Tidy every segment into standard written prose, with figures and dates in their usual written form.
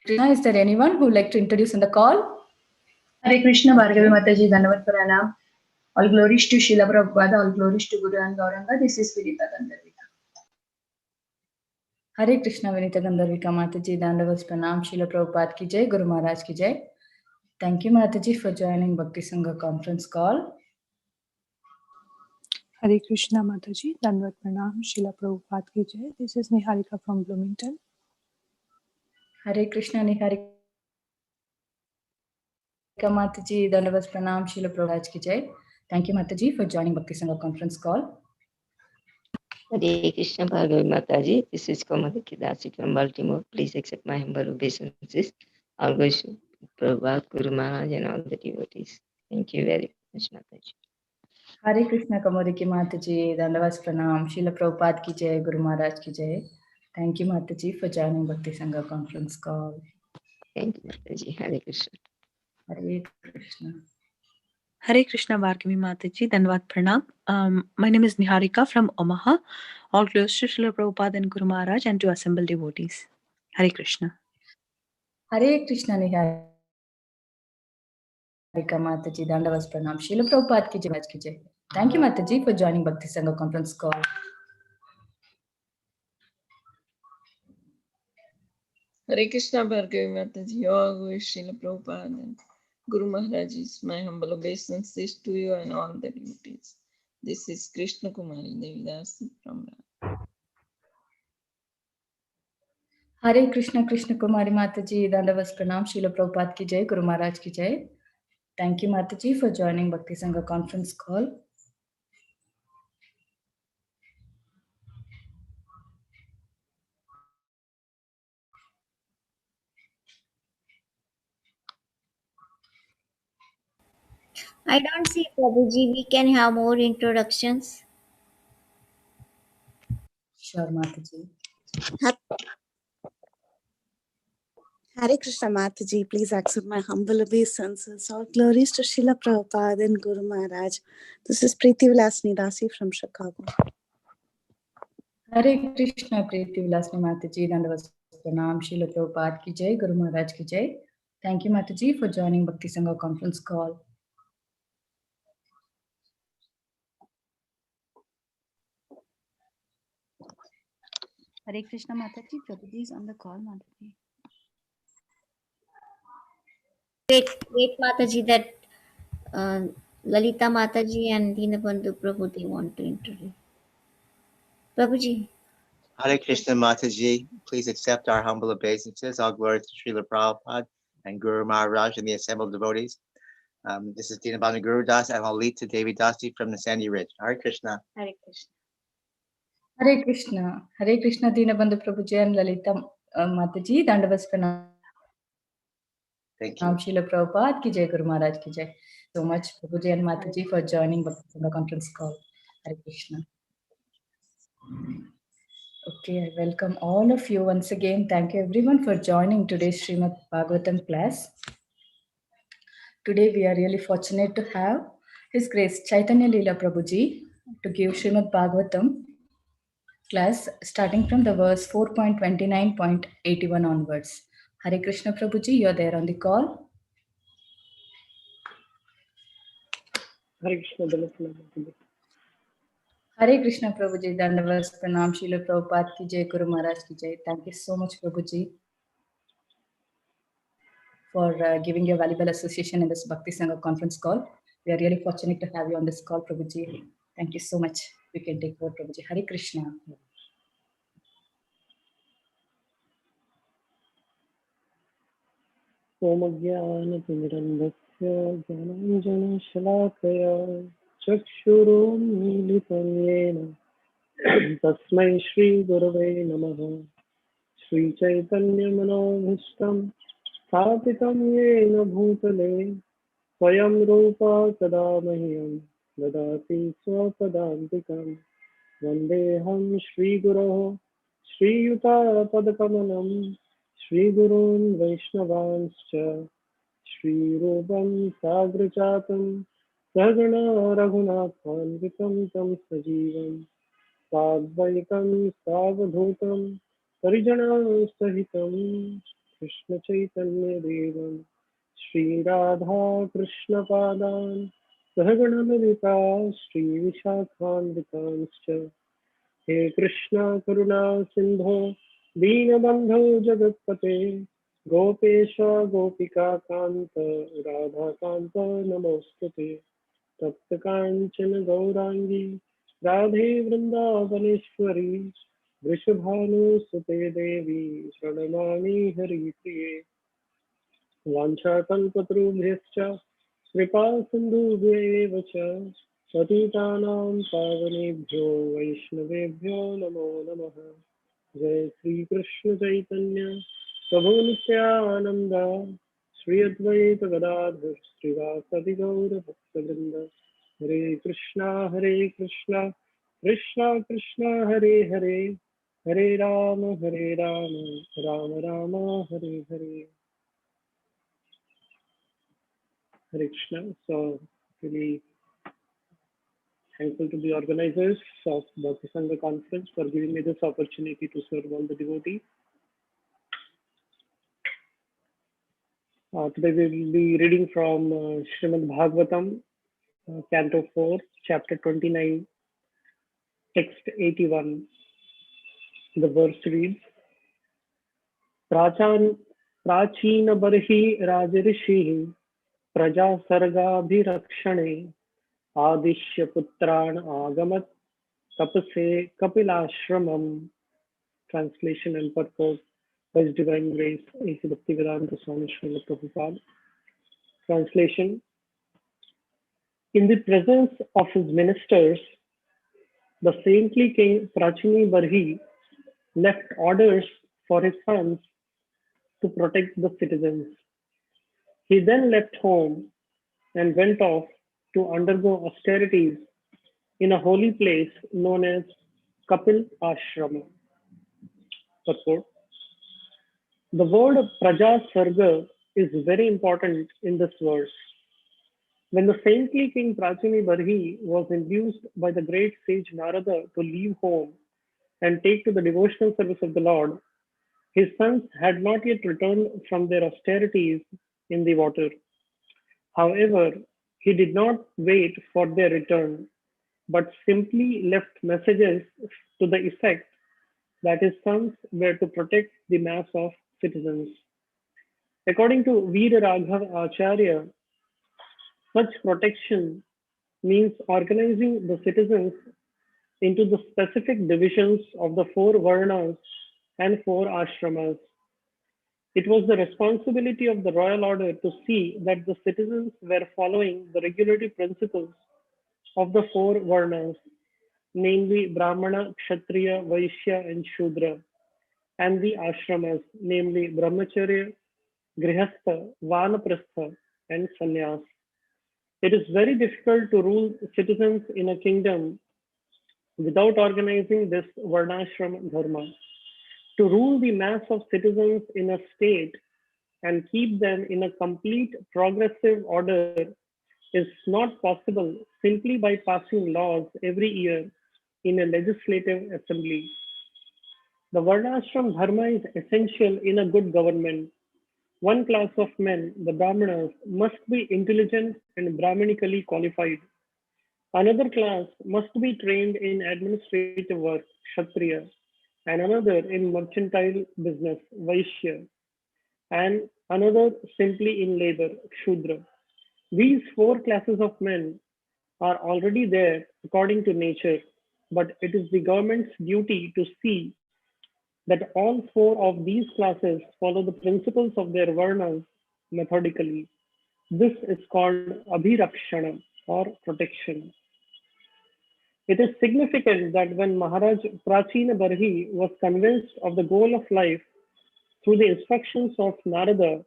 Krishna, is there anyone who would like to introduce in the call? Hare Krishna, Bhargavi Mataji, Dandavat Pranam. All glories to Srila Prabhupada, all glories to Guru and Gauranga. This is Vinita Gandharvika. Hare Krishna, Vinita Gandharvika Mataji, Dandavat Pranam, Srila Prabhupada ki jai, Guru Maharaj ki jai. Thank you, Mataji, for joining Bhakti Sangha conference call. Hare Krishna Mataji, Dandavat Pranam, Srila Prabhupada ki jai. This is Niharika from Bloomington. Hare Krishna, Niharika Mataji, Dandavat Pranam, Srila Prabhupada ki jai. Thank you, Mataji, for joining Bhakti Sangha conference call. Hare Krishna, Bhagavad Mataji. This is Kamala Kidasi from Baltimore. Please accept my humble obeisances. All goes to Prabhupada, Guru Maharaj, and all the devotees. Thank you very much, Mataji. Hare Krishna, Kamodiki Mataji, Dandavat Pranam, Srila Prabhupada ki jai, Guru Maharaj ki jai. Thank you, Mataji, for joining Bhakti Sangha conference call. Thank you, Mataji. Hare Krishna. Hare Krishna. Hare Krishna, Bhargavi Mataji, Dandavat Pranam. My name is Niharika from Omaha. All glories to Srila Prabhupada and Guru Maharaj and to assembled devotees. Hare Krishna. Hare Krishna, Niharika Mataji, Dandavat Pranam, Srila Prabhupada ki jai. Thank you, Mataji, for joining Bhakti Sangha conference call. Hare Krishna, Bhargavi Mataji, all glories to Srila Prabhupada and Guru Maharaj. My humble obeisances to you and all the devotees. This is Krishna Kumari Devidasi from Raj. Hare Krishna, Krishna Kumari Mataji, Dandavat Pranam, Srila Prabhupada ki jai, Guru Maharaj ki jai. Thank you, Mataji, for joining Bhakti Sangha conference call. I don't see Prabhuji. We can have more introductions. Sure, Mataji. Hare Krishna Mataji, please accept my humble obeisances. All glories to Srila Prabhupada and Guru Maharaj. This is Preeti Vilasni Dasi from Chicago. Hare Krishna, Preeti Vilasni Mataji, Dandavat Pranam, Srila Prabhupada ki jai, Guru Maharaj ki jai. Thank you, Mataji, for joining Bhakti Sangha conference call. Hare Krishna Mataji, Prabhuji is on the call, Mataji. Wait, Mataji, that Lalita Mataji and Dinabandhu Prabhu, they want to introduce. Prabhuji. Hare Krishna Mataji, please accept our humble obeisances. All glory to Srila Prabhupada and Guru Maharaj and the assembled devotees. This is Dinabandhu Guru Das and Lalita Devi Dasi from the Sandy Ridge. Hare Krishna. Hare Krishna. Hare Krishna. Hare Krishna, Dinabandhu Prabhuji and Lalita Mataji, Dandavat Pranam. Thank you. Srila Prabhupada ki jai, Guru Maharaj ki jai. So much, Prabhuji and Mataji, for joining Bhakti Sangha conference call. Hare Krishna. Okay, I welcome all of you once again. Thank you everyone for joining today's Srimad Bhagavatam class. Today we are really fortunate to have His Grace Chaitanya Lila Prabhuji to give Srimad Bhagavatam class starting from the verse 4.29.81 onwards. Hare Krishna Prabhuji, you are there on the call. Hare Krishna Prabhuji. Hare Krishna Prabhuji, Dandavat Pranam, Srila Prabhupada ki jai, Guru Maharaj ki jai. Thank you so much Prabhuji for giving your valuable association in this Bhakti Sangha conference call. We are really fortunate to have you on this call, Prabhuji. Thank you so much. We can take over, Prabhuji. Hare Krishna. Omagyanatimirandasya Jananjana Shalakaya Chakshurunmilitam Yena Tasmai Shri Gurave Namaha Shri Chaitanya Manobhishtam Sthapitam Yena Bhutale Swayam Rupa Kada Mahyam Dadati Swapadantikam Vandeham Shri Guroho Shri Yuta Padakamalam Shri Gurun Vaishnavanscha Shri Rupam Sagrachatam Sagana Raghunathanvitam Tam Sajivam Sadvaitam Savadhutam Parijana Sahitam Krishna Chaitanya Devam Shri Radha Krishna Padan Sahaganamrita Shri Vishakhanvitanscha He Krishna Karuna Sindho Deenabandho Jagatpate Gopesha Gopika Kanta Radha Kanta Namostute Tapta Kanchana Gaurangi Radhe Vrindavaneshwari Vrishabhanu Sute Devi Pranamami Hari Priye Vanchakalpatarubhyascha Kripa Sindhubhya च पतितानां पावनेभ्यो वैष्णवेभ्यो नमो नमः जय श्री कृष्ण चैतन्य प्रभु नित्यानंद श्री अद्वैत गदाधर श्रीवासदि गौर भक्तवृंद हरे Krishna Krishna Krishna Hare Hare Hare Ram Ram Ram Hare Hare Hare Krishna. So really thankful to the organizers of Bhakti Sangha conference for giving me this opportunity to serve all the devotees. Today we will be reading from Srimad Bhagavatam, Canto 4, Chapter 29, Text 81. The verse reads, Prachina Barhi Rajarishi Praja Sargabhirakshane Adishya Putran Agamat Tapase Kapilashramam. Translation and purport by His Divine Grace, A.C. Bhaktivedanta Swami Srila Prabhupada. Translation: in the presence of his ministers, the saintly king Prachini Barhi left orders for his sons to protect the citizens. He then left home and went off to undergo austerities in a holy place known as Kapil Ashrama. Purport: the word Praja Sarga is very important in this verse. When the saintly king Prachini Barhi was induced by the great sage Narada to leave home and take to the devotional service of the Lord, his sons had not yet returned from their austerities in the water. However, he did not wait for their return, but simply left messages to the effect that his sons were to protect the mass of citizens. According to Veera Raghav Acharya, such protection means organizing the citizens into the specific divisions of the four varnas and four ashramas. It was the responsibility of the royal order to see that the citizens were following the regulatory principles of the four varnas, namely Brahmana, Kshatriya, Vaishya, and Shudra, and the ashramas, namely Brahmacharya, Grihastha, Vanaprastha, and Sannyas. It is very difficult to rule citizens in a kingdom without organizing this Varnashram Dharma. To rule the mass of citizens in a state and keep them in a complete progressive order is not possible simply by passing laws every year in a legislative assembly. The Varnashram Dharma is essential in a good government. One class of men, the Brahmanas, must be intelligent and Brahmanically qualified. Another class must be trained in administrative work, Kshatriya, and another in mercantile business, Vaishya, and another simply in labor, Shudra. These four classes of men are already there according to nature, but it is the government's duty to see that all four of these classes follow the principles of their varnas methodically. This is called abhirakshana or protection. It is significant that when Maharaj Prachina Barhi was convinced of the goal of life through the instructions of Narada,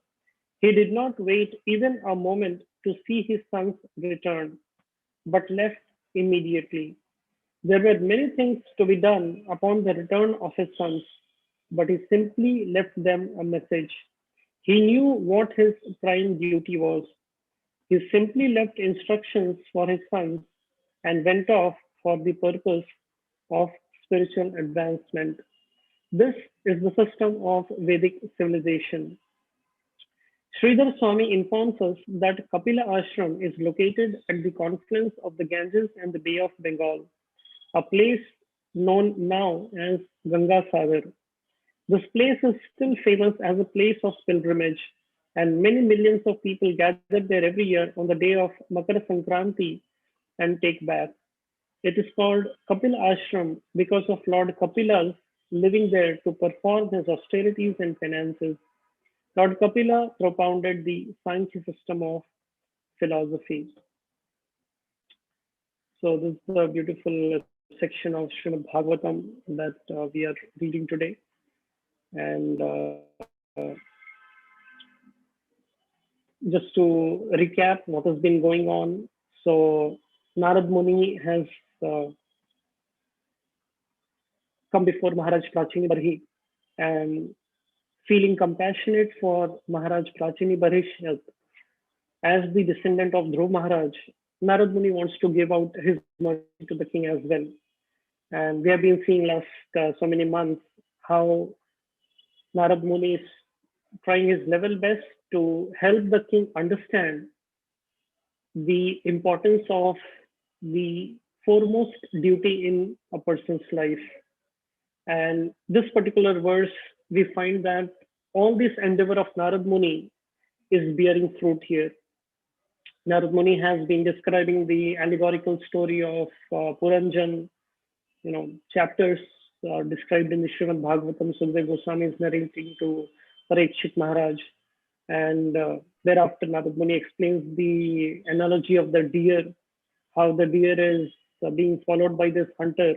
he did not wait even a moment to see his sons return, but left immediately. There were many things to be done upon the return of his sons, but he simply left them a message. He knew what his prime duty was. He simply left instructions for his sons and went off for the purpose of spiritual advancement. This is the system of Vedic civilization. Sridhar Swami informs us that Kapila Ashram is located at the confluence of the Ganges and the Bay of Bengal, a place known now as Ganga Sagar. This place is still famous as a place of pilgrimage, and many millions of people gather there every year on the day of Makara Sankranti and take bath. It is called Kapil Ashram because of Lord Kapila's living there to perform his austerities and penances. Lord Kapila propounded the Sankhya system of philosophy. So this is a beautiful section of Srimad Bhagavatam that we are reading today. And just to recap what has been going on. So Narad Muni has come before Maharaj Prachini Barhi and feeling compassionate for Maharaj Prachini Barhi's health. As the descendant of Dhruv Maharaj, Narad Muni wants to give out his mercy to the king as well. And we have been seeing last so many months how Narad Muni is trying his level best to help the king understand the importance of the foremost duty in a person's life. And this particular verse, we find that all this endeavor of Narad Muni is bearing fruit here. Narad Muni has been describing the allegorical story of Puranjan, chapters described in the Srimad Bhagavatam. Sukdev Goswami is narrating to Parikshit Maharaj. And thereafter, Narad Muni explains the analogy of the deer, how the deer is being followed by this hunter,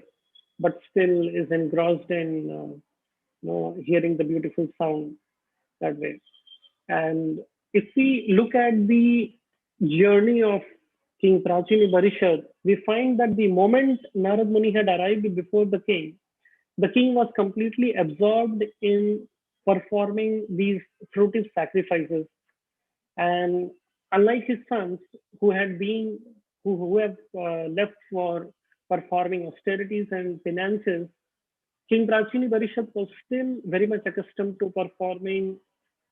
but still is engrossed in hearing the beautiful sound that way. And if we look at the journey of King Prachini Barishad, we find that the moment Narad Muni had arrived before the king was completely absorbed in performing these fruitive sacrifices. And unlike his sons, who had been who have left for performing austerities and penances, King Prachini Barishad was still very much accustomed to performing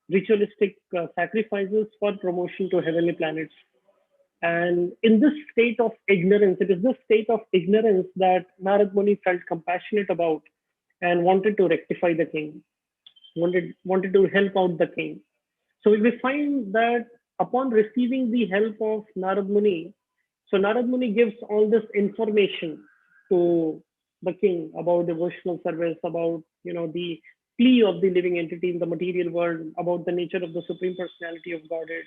ritualistic sacrifices for promotion to heavenly planets. And in this state of ignorance, it is this state of ignorance that Narad Muni felt compassionate about and wanted to rectify the king, wanted to help out the king. So we find that upon receiving the help of Narad Muni, so Narad Muni gives all this information to the king about devotional service, about the plea of the living entity in the material world, about the nature of the Supreme Personality of Godhead,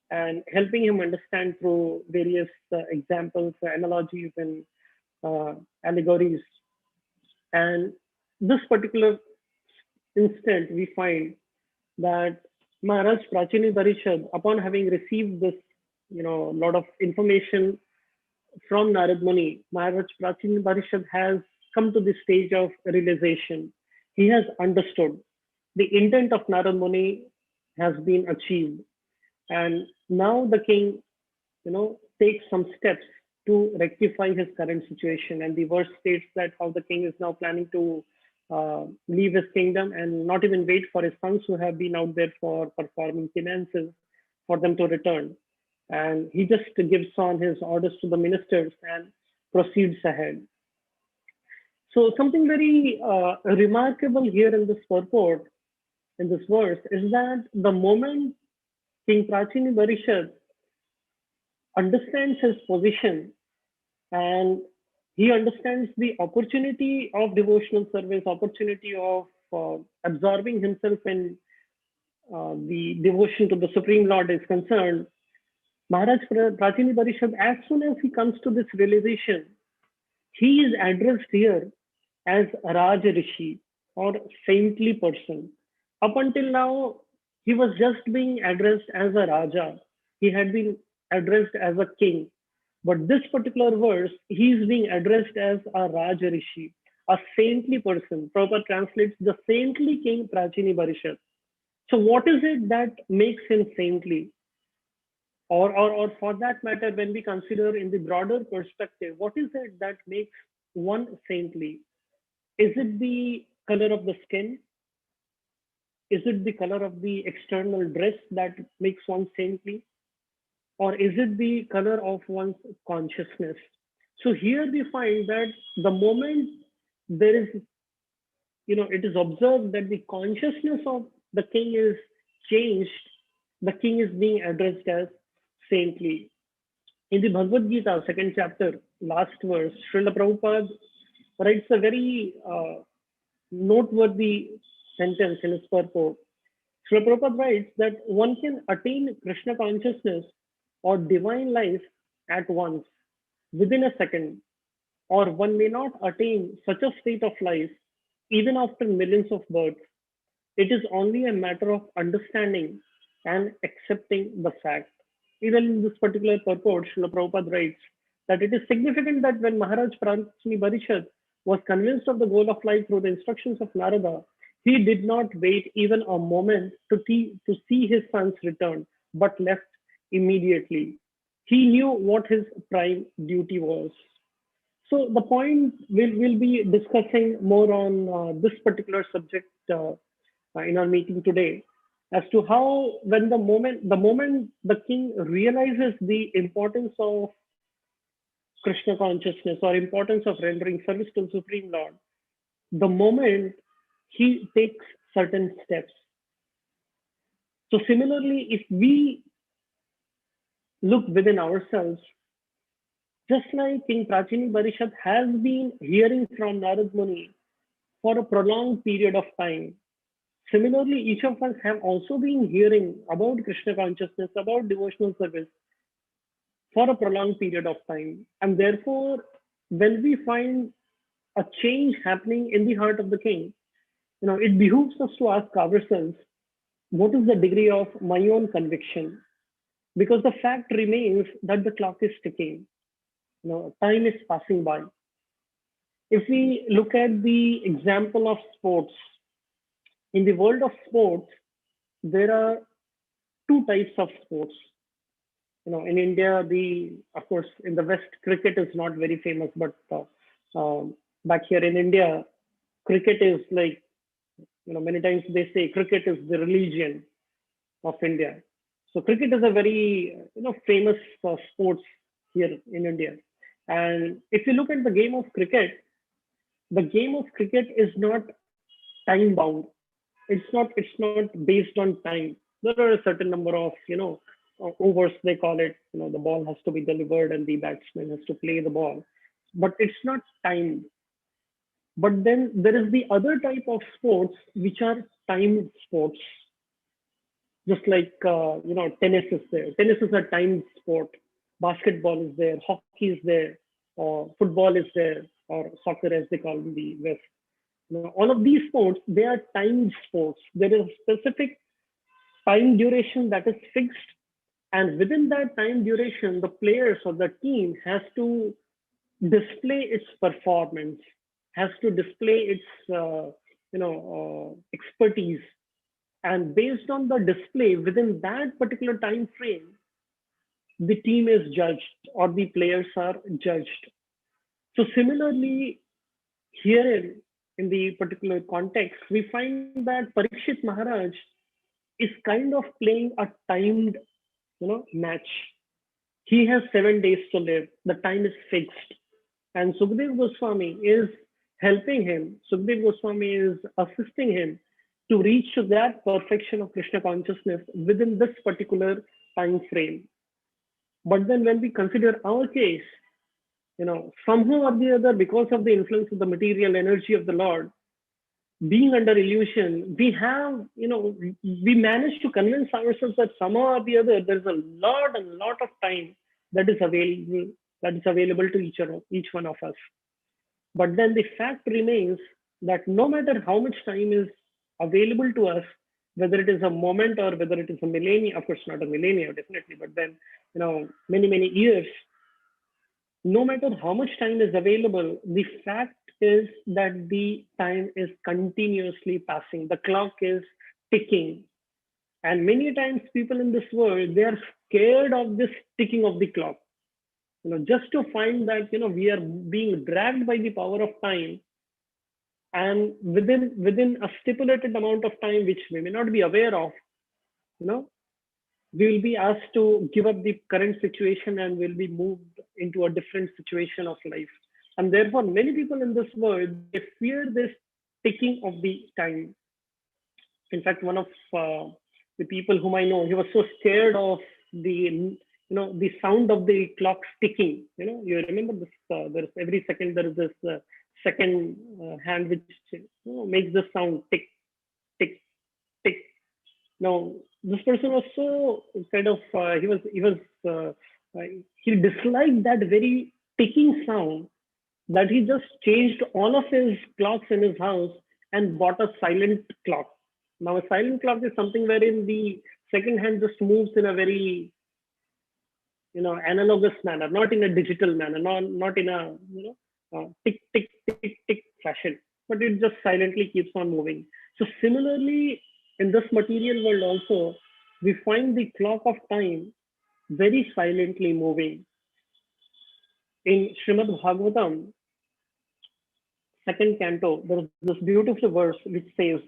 and helping him understand through various examples, analogies, and allegories. And this particular instant, we find that Maharaj Prachini Barishad, upon having received this, lot of information from Narad Muni, Maharaj Prachini Barishad has come to the stage of realization. He has understood the intent of Narad Muni has been achieved. And now the king, takes some steps to rectify his current situation. And the verse states that how the king is now planning to leave his kingdom and not even wait for his sons who have been out there for performing penances for them to return. And he just gives on his orders to the ministers and proceeds ahead. So something very remarkable here in this purport, in this verse, is that the moment King Prachini Barishad understands his position and he understands the opportunity of devotional service, opportunity of absorbing himself in the devotion to the Supreme Lord is concerned, Maharaj Prachini Barishad, as soon as he comes to this realization, he is addressed here as Raj Rishi or saintly person. Up until now, he was just being addressed as a Raja. He had been addressed as a king. But this particular verse, he is being addressed as a Raj Rishi, a saintly person. Prabhupada translates the saintly king Prachini Barishad. So what is it that makes him saintly? Or for that matter, when we consider in the broader perspective, what is it that makes one saintly? Is it the color of the skin? Is it the color of the external dress that makes one saintly? Or is it the color of one's consciousness? So here we find that the moment there is, it is observed that the consciousness of the king is changed, the king is being addressed as saintly. In the Bhagavad Gita, second chapter, last verse, Srila Prabhupada writes a very noteworthy sentence in his purport. Srila Prabhupada writes that one can attain Krishna consciousness or divine life at once, within a second, or one may not attain such a state of life even after millions of births. It is only a matter of understanding and accepting the fact. Even in this particular purport, Srila Prabhupada writes that it is significant that when Maharaj Pratni Barishad was convinced of the goal of life through the instructions of Narada, he did not wait even a moment to see his sons return, but left immediately. He knew what his prime duty was. So the point we'll be discussing more on this particular subject in our meeting today, as to how when the moment the king realizes the importance of Krishna consciousness or importance of rendering service to the Supreme Lord, the moment he takes certain steps. So similarly, if we look within ourselves, just like King Prachini Barishad has been hearing from Narad Muni for a prolonged period of time, similarly, each of us have also been hearing about Krishna consciousness, about devotional service for a prolonged period of time. And therefore, when we find a change happening in the heart of the king, it behooves us to ask ourselves, what is the degree of my own conviction? Because the fact remains that the clock is ticking. Time is passing by. If we look at the example of sports, in the world of sports, there are two types of sports. In India, of course, in the West, cricket is not very famous, but back here in India, cricket is like, many times they say cricket is the religion of India. So cricket is a very, famous sports here in India. And if you look at the game of cricket is not time bound. It's not based on time. There are a certain number of, overs, they call it. The ball has to be delivered and the batsman has to play the ball, but it's not timed. But then there is the other type of sports which are timed sports. Just like, tennis is there. Tennis is a timed sport. Basketball is there. Hockey is there. Or football is there. Or soccer, as they call in the West. All of these sports, they are timed sports. There is a specific time duration that is fixed. And within that time duration, the players or the team has to display its performance, has to display its, expertise. And based on the display within that particular time frame, the team is judged or the players are judged. So similarly, here in the particular context, we find that Parikshit Maharaj is kind of playing a timed, match. He has 7 days to live. The time is fixed. And Sukhdev Goswami is helping him. Sukhdev Goswami is assisting him to reach to that perfection of Krishna consciousness within this particular time frame. But then when we consider our case, somehow or the other, because of the influence of the material energy of the Lord, being under illusion, we have, we manage to convince ourselves that somehow or the other, there's a lot of time that is available to each one of us. But then the fact remains that no matter how much time is available to us, whether it is a moment or whether it is a millennia, of course not a millennia, definitely, but then, many years, no matter how much time is available, the fact is that the time is continuously passing. The clock is ticking. And many times people in this world, they are scared of this ticking of the clock. Just to find that, we are being dragged by the power of time. and within a stipulated amount of time, which we may not be aware of, you know, we will be asked to give up the current situation and will be moved into a different situation of life. And therefore, many people in this world, they fear this ticking of the time. In fact, one of the people whom I know, he was so scared of the sound of the clocks ticking. You know, you remember this? There's every second there is this second hand which makes the sound tick, tick, tick. Now, this person was so kind of he disliked that very ticking sound that he just changed all of his clocks in his house and bought a silent clock. Now, a silent clock is something wherein the second hand just moves in a very, analogous manner, not in a digital manner, not in a, tick, tick, tick, tick fashion, but it just silently keeps on moving. So similarly, in this material world also, we find the clock of time very silently moving. In Srimad Bhagavatam, second canto, there is this beautiful verse which says,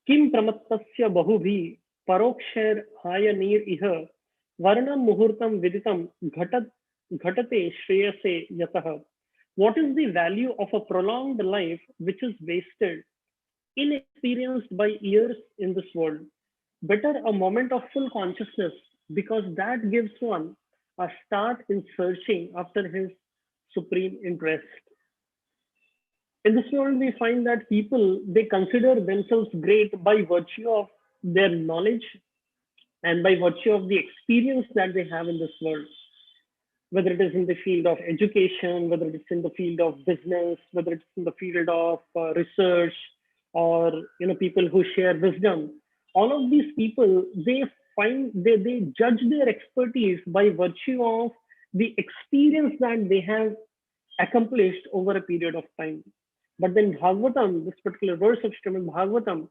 Kim pramattasya bahubhi parokshar hayanir iha varnam muhurtam viditam ghatate shreyase yatah. What is the value of a prolonged life which is wasted, inexperienced by years in this world? Better a moment of full consciousness, because that gives one a start in searching after his supreme interest. In this world, we find that people, they consider themselves great by virtue of their knowledge and by virtue of the experience that they have in this world, whether it is in the field of education, whether it's in the field of business, whether it's in the field of research, or people who share wisdom. All of these people, they judge their expertise by virtue of the experience that they have accomplished over a period of time. But then Bhagavatam, this particular verse of Srimad Bhagavatam,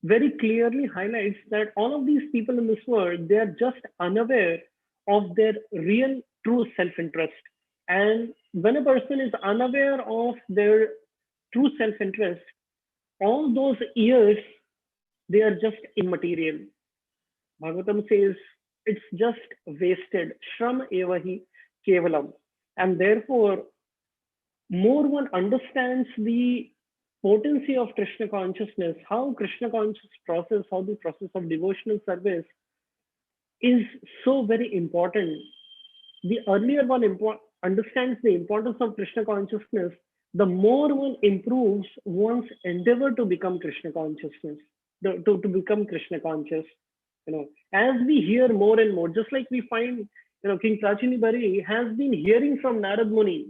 very clearly highlights that all of these people in this world, they are just unaware of their real true self-interest. And when a person is unaware of their true self-interest, all those years, they are just immaterial. Bhagavatam says it's just wasted. Shram evahi kevalam. And therefore, more one understands the potency of Krishna consciousness, how Krishna conscious process, how the process of devotional service is so very important. The earlier one understands the importance of Krishna consciousness, the more one improves one's endeavor to become Krishna consciousness, to become Krishna conscious. As we hear more and more, just like we find, King Prachini Bari has been hearing from Narad Muni,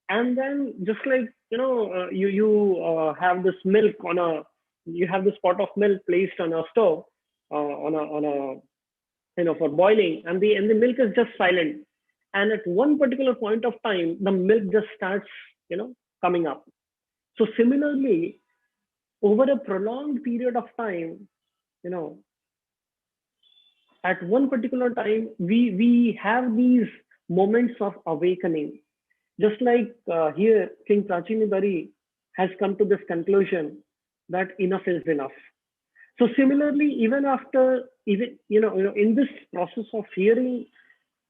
and then just like you have this milk you have this pot of milk placed on a stove on a for boiling, and the milk is just silent, and at one particular point of time the milk just starts coming up. So similarly, over a prolonged period of time, at one particular time we have these moments of awakening. Just like here, King Prachini Bari has come to this conclusion that enough is enough. So similarly, even after, in this process of hearing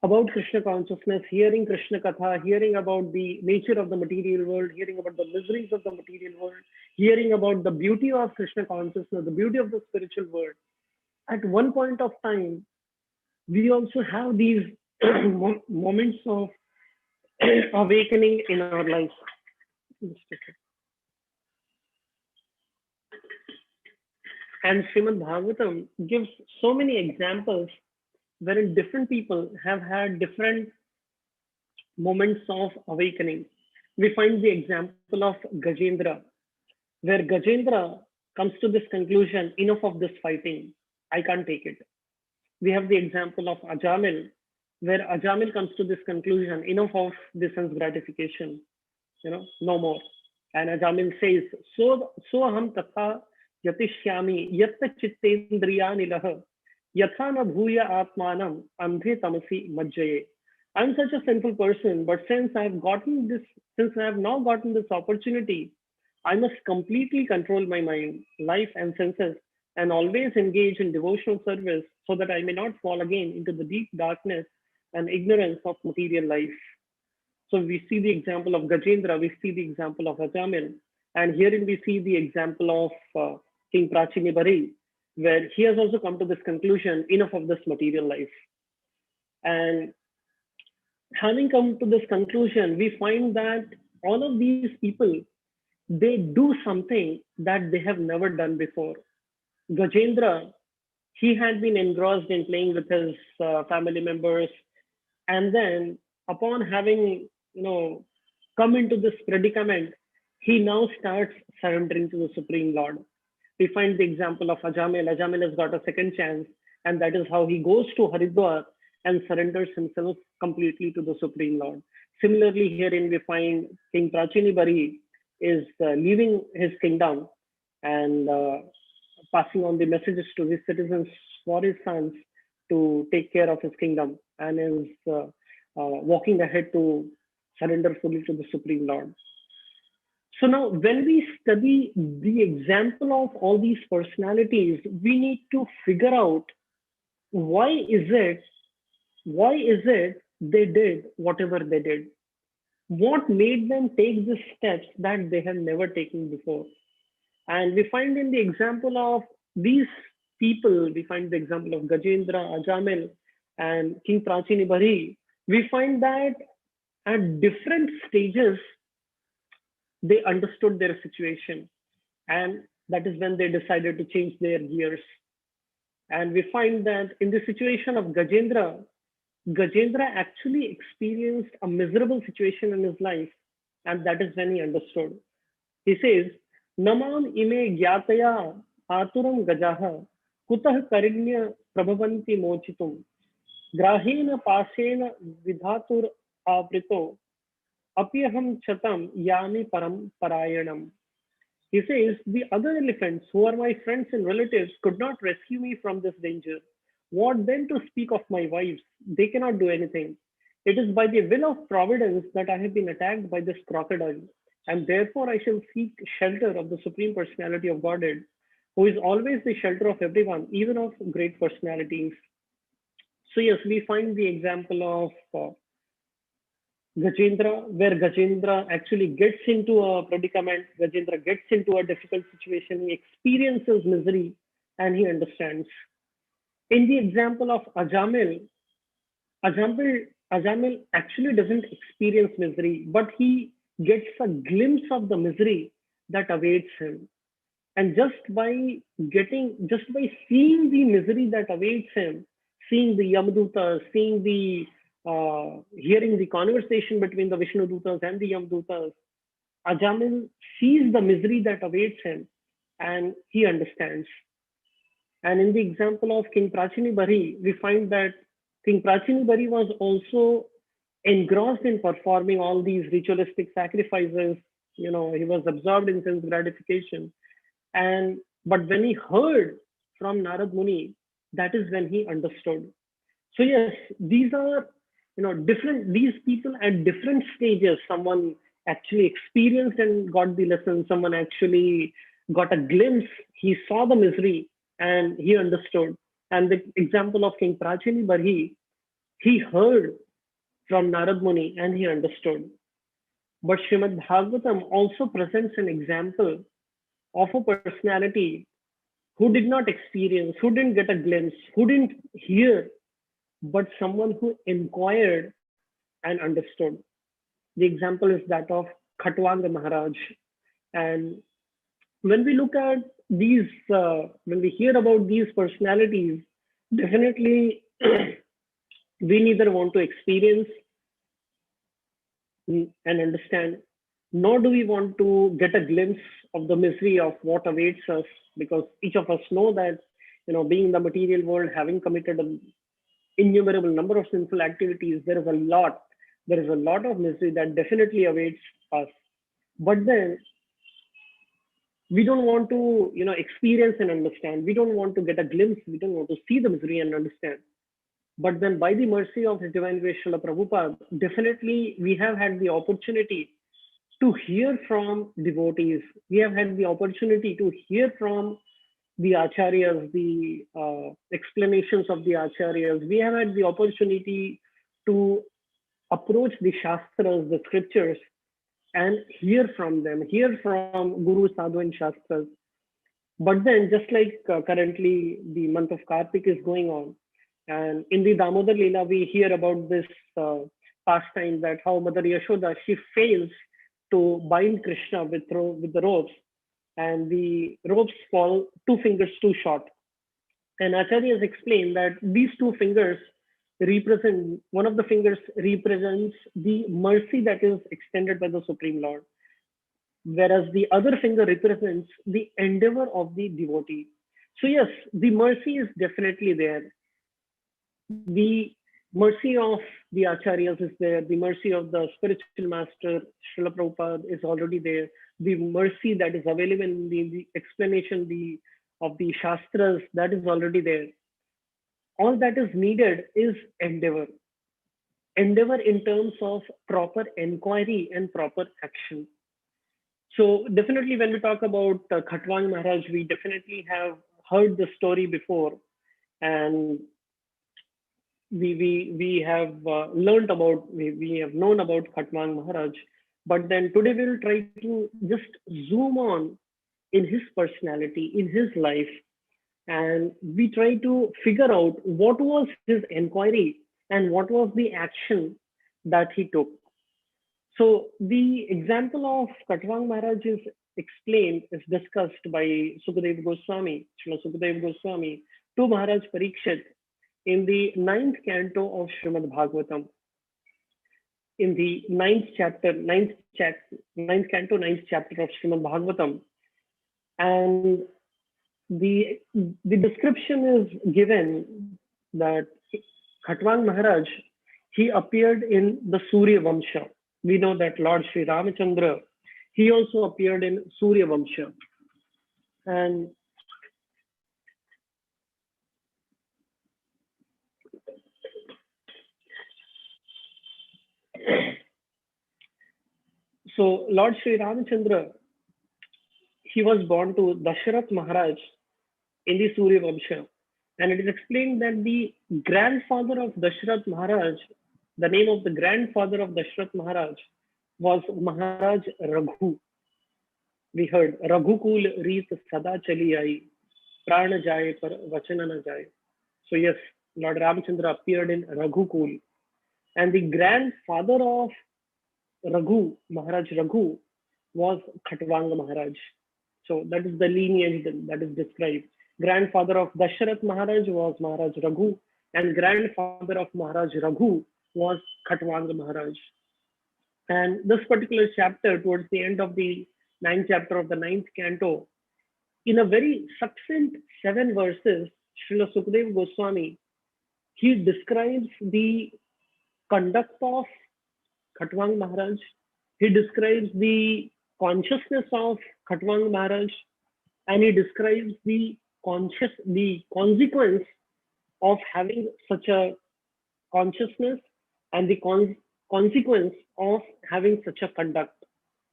about Krishna consciousness, hearing Krishna Katha, hearing about the nature of the material world, hearing about the miseries of the material world, hearing about the beauty of Krishna consciousness, the beauty of the spiritual world, at one point of time, we also have these moments of awakening in our lives. And Srimad Bhagavatam gives so many examples wherein different people have had different moments of awakening. We find the example of Gajendra, where Gajendra comes to this conclusion, enough of this fighting, I can't take it. We have the example of Ajamil, where Ajamil comes to this conclusion, enough of the sense gratification, no more. And Ajamil says, so aham tatha yatishyami yatta chittendriyani laha yatha na bhuya atmanam andhe tamasi majjaye. I'm such a sinful person, but since I have now gotten this opportunity I must completely control my mind, life, and senses, and always engage in devotional service so that I may not fall again into the deep darkness and ignorance of material life. So we see the example of Gajendra, we see the example of Ajamil, and herein we see the example of King Prachini Bari, where he has also come to this conclusion, enough of this material life. And having come to this conclusion, we find that all of these people, they do something that they have never done before. Gajendra, he had been engrossed in playing with his family members, and then upon having come into this predicament, he now starts surrendering to the Supreme Lord. We find the example of Ajamil. Ajamil has got a second chance, and that is how he goes to Haridwar and surrenders himself completely to the Supreme Lord. Similarly, herein we find King Prachini Bari is leaving his kingdom and passing on the messages to his citizens for his sons to take care of his kingdom, and is walking ahead to surrender fully to the Supreme Lord. So now, when we study the example of all these personalities, we need to figure out why is it they did whatever they did? What made them take the steps that they have never taken before? And we find in the example of these people, we find the example of Gajendra, Ajamil, and King Prachini Bari, we find that at different stages, they understood their situation. And that is when they decided to change their gears. And we find that in the situation of Gajendra, Gajendra actually experienced a miserable situation in his life. And that is when he understood. He says, Namam ime gyataya aturam gajaha kutah karinya prabhavanti mochitum grahena pasena vidhatur avrito apyaham chatam yami param parayanam. He says, the other elephants who are my friends and relatives could not rescue me from this danger. What then to speak of my wives? They cannot do anything. It is by the will of providence that I have been attacked by this crocodile, and therefore I shall seek shelter of the Supreme Personality of Godhead, who is always the shelter of everyone, even of great personalities. So yes, we find the example of Gajendra, where Gajendra actually gets into a predicament, Gajendra gets into a difficult situation, he experiences misery, and he understands. In the example of Ajamil actually doesn't experience misery, but he gets a glimpse of the misery that awaits him. And just by seeing the misery that awaits him, seeing the Yamadutas, seeing the hearing the conversation between the Vishnu Dutas and the Yamadutas, Ajamil sees the misery that awaits him, and he understands. And in the example of King Prachini Bari, we find that King Prachini Bari was also engrossed in performing all these ritualistic sacrifices. He was absorbed in sense gratification. But when he heard from Narad Muni, that is when he understood. So yes, these are these people at different stages. Someone actually experienced and got the lesson. Someone actually got a glimpse. He saw the misery and he understood. And the example of King Prachini Bari, he heard from Narad Muni and he understood. But Srimad Bhagavatam also presents an example of a personality who did not experience, who didn't get a glimpse, who didn't hear, but someone who inquired and understood. The example is that of Khatwanga Maharaj. And when we look at these, when we hear about these personalities, definitely we neither want to experience and understand, nor do we want to get a glimpse of the misery of what awaits us, because each of us know that, being in the material world, having committed an innumerable number of sinful activities, there is a lot of misery that definitely awaits us. But then we don't want to, experience and understand. We don't want to get a glimpse. We don't want to see the misery and understand. But then by the mercy of His Divine Grace Srila Prabhupada, definitely we have had the opportunity to hear from devotees. We have had the opportunity to hear from the acharyas, the explanations of the acharyas. We have had the opportunity to approach the shastras, the scriptures, and hear from them, hear from Guru, Sadhu, and Shastras. But then, just like currently the month of Kartik is going on, and in the Damodar Lila, we hear about this pastime that how Mother Yashoda, she fails to bind Krishna with the ropes, and the ropes fall 2 fingers too short. And Acharya has explained that these 2 fingers represent, one of the fingers represents the mercy that is extended by the Supreme Lord, whereas the other finger represents the endeavor of the devotee. So yes, the mercy is definitely there. The mercy of the acharyas is there. The mercy of the spiritual master, Srila Prabhupada, is already there. The mercy that is available in the explanation of the shastras, that is already there. All that is needed is endeavor. Endeavor in terms of proper inquiry and proper action. So definitely when we talk about Khatwang Maharaj, we definitely have heard the story before, and we have learned about, we have known about Khatwang Maharaj. But then today we will try to just zoom on in his personality, in his life, and we try to figure out what was his inquiry and what was the action that he took. So the example of Khatwang Maharaj is explained, is discussed by Sukadeva Goswami, Srila Sukadeva Goswami, to Maharaj Parikshit in the 9th canto of Srimad Bhagavatam. In the 9th chapter, 9th canto, 9th chapter of Srimad Bhagavatam. And the description is given that Khatwang Maharaj, he appeared in the Surya Vamsha. We know that Lord Sri Ramachandra, he also appeared in Surya Vamsha. And so Lord Sri Ramachandra, he was born to Dasharath Maharaj in the Surya Vamsha. And it is explained that the grandfather of Dasharath Maharaj, the name of the grandfather of Dasharath Maharaj was Maharaj Raghu. We heard Raghukul Reet Sada Chali Ai, Prana Jai Par Vachana Na Jai. So yes, Lord Ramachandra appeared in Raghukul. And the grandfather of Raghu, Maharaj Raghu, was Khatwang Maharaj. So that is the lineage that is described. Grandfather of Dasharath Maharaj was Maharaj Raghu, and grandfather of Maharaj Raghu was Khatwang Maharaj. And this particular chapter, towards the end of the 9th chapter of the 9th canto, in a very succinct 7 verses, Srila Sukadeva Goswami, he describes the conduct of Khatwang Maharaj. He describes the consciousness of Khatwang Maharaj, and he describes the consequence of having such a consciousness and the consequence of having such a conduct.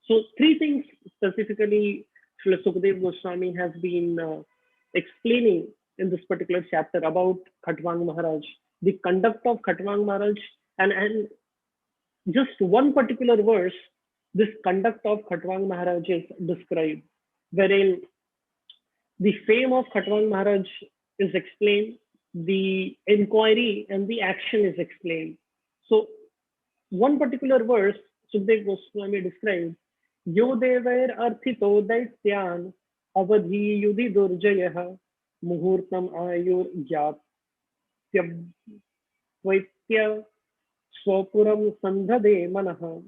So 3 things specifically Srila Sukadeva Goswami has been explaining in this particular chapter about Khatwang Maharaj, the conduct of Khatwang Maharaj, and just one particular verse, this conduct of Khatwang Maharaj is described, wherein the fame of Khatwang Maharaj is explained, the inquiry and the action is explained. So one particular verse, Sukadeva Goswami describes, Yo devair arthito daityan avadhi yudhi durjayah muhurtam ayur gyaptya swapuram sandhade manaha.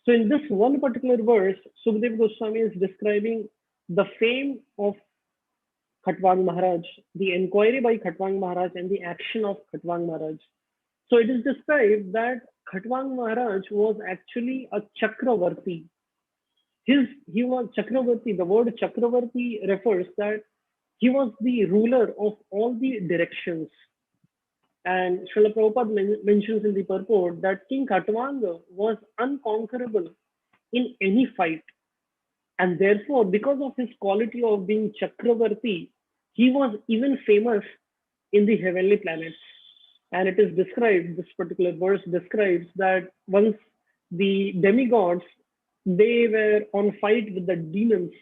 So in this one particular verse, Sukadeva Goswami is describing the fame of Khatwang Maharaj, the inquiry by Khatwang Maharaj, and the action of Khatwang Maharaj. So it is described that Khatwang Maharaj was actually a Chakravarti. He was Chakravarti. The word Chakravarti refers that he was the ruler of all the directions. And Srila Prabhupada mentions in the purport that King Khatwanga was unconquerable in any fight. And therefore, because of his quality of being Chakravarti, he was even famous in the heavenly planets. And it is described, this particular verse describes that once the demigods, they were on fight with the demons,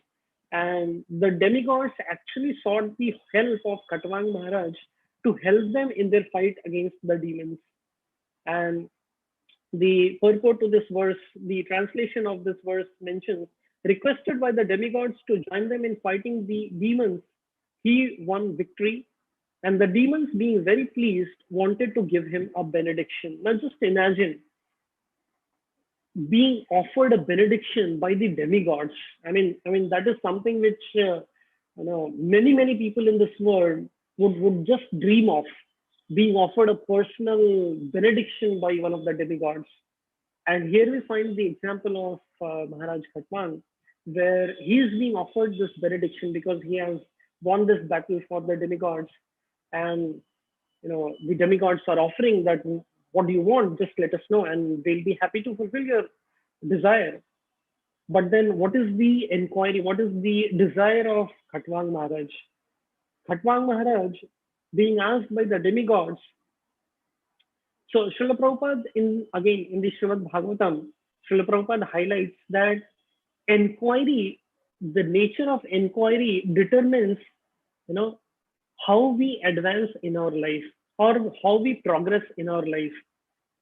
and the demigods actually sought the help of Khatwang Maharaj to help them in their fight against the demons. And the purport to this verse, the translation of this verse mentions, requested by the demigods to join them in fighting the demons, he won victory. And the demons, being very pleased, wanted to give him a benediction. Now just imagine being offered a benediction by the demigods. I mean that is something which many people in this world would just dream of, being offered a personal benediction by one of the demigods. And here we find the example of Maharaj Khatwang, where he is being offered this benediction because he has won this battle for the demigods. And the demigods are offering that, what do you want? Just let us know, and they'll be happy to fulfill your desire. But then, what is the inquiry? What is the desire of Khatwang Maharaj? Khatwang Maharaj being asked by the demigods. So Srila Prabhupada, in the Srimad Bhagavatam, Srila Prabhupada highlights that inquiry, the nature of inquiry determines, how we advance in our life or how we progress in our life.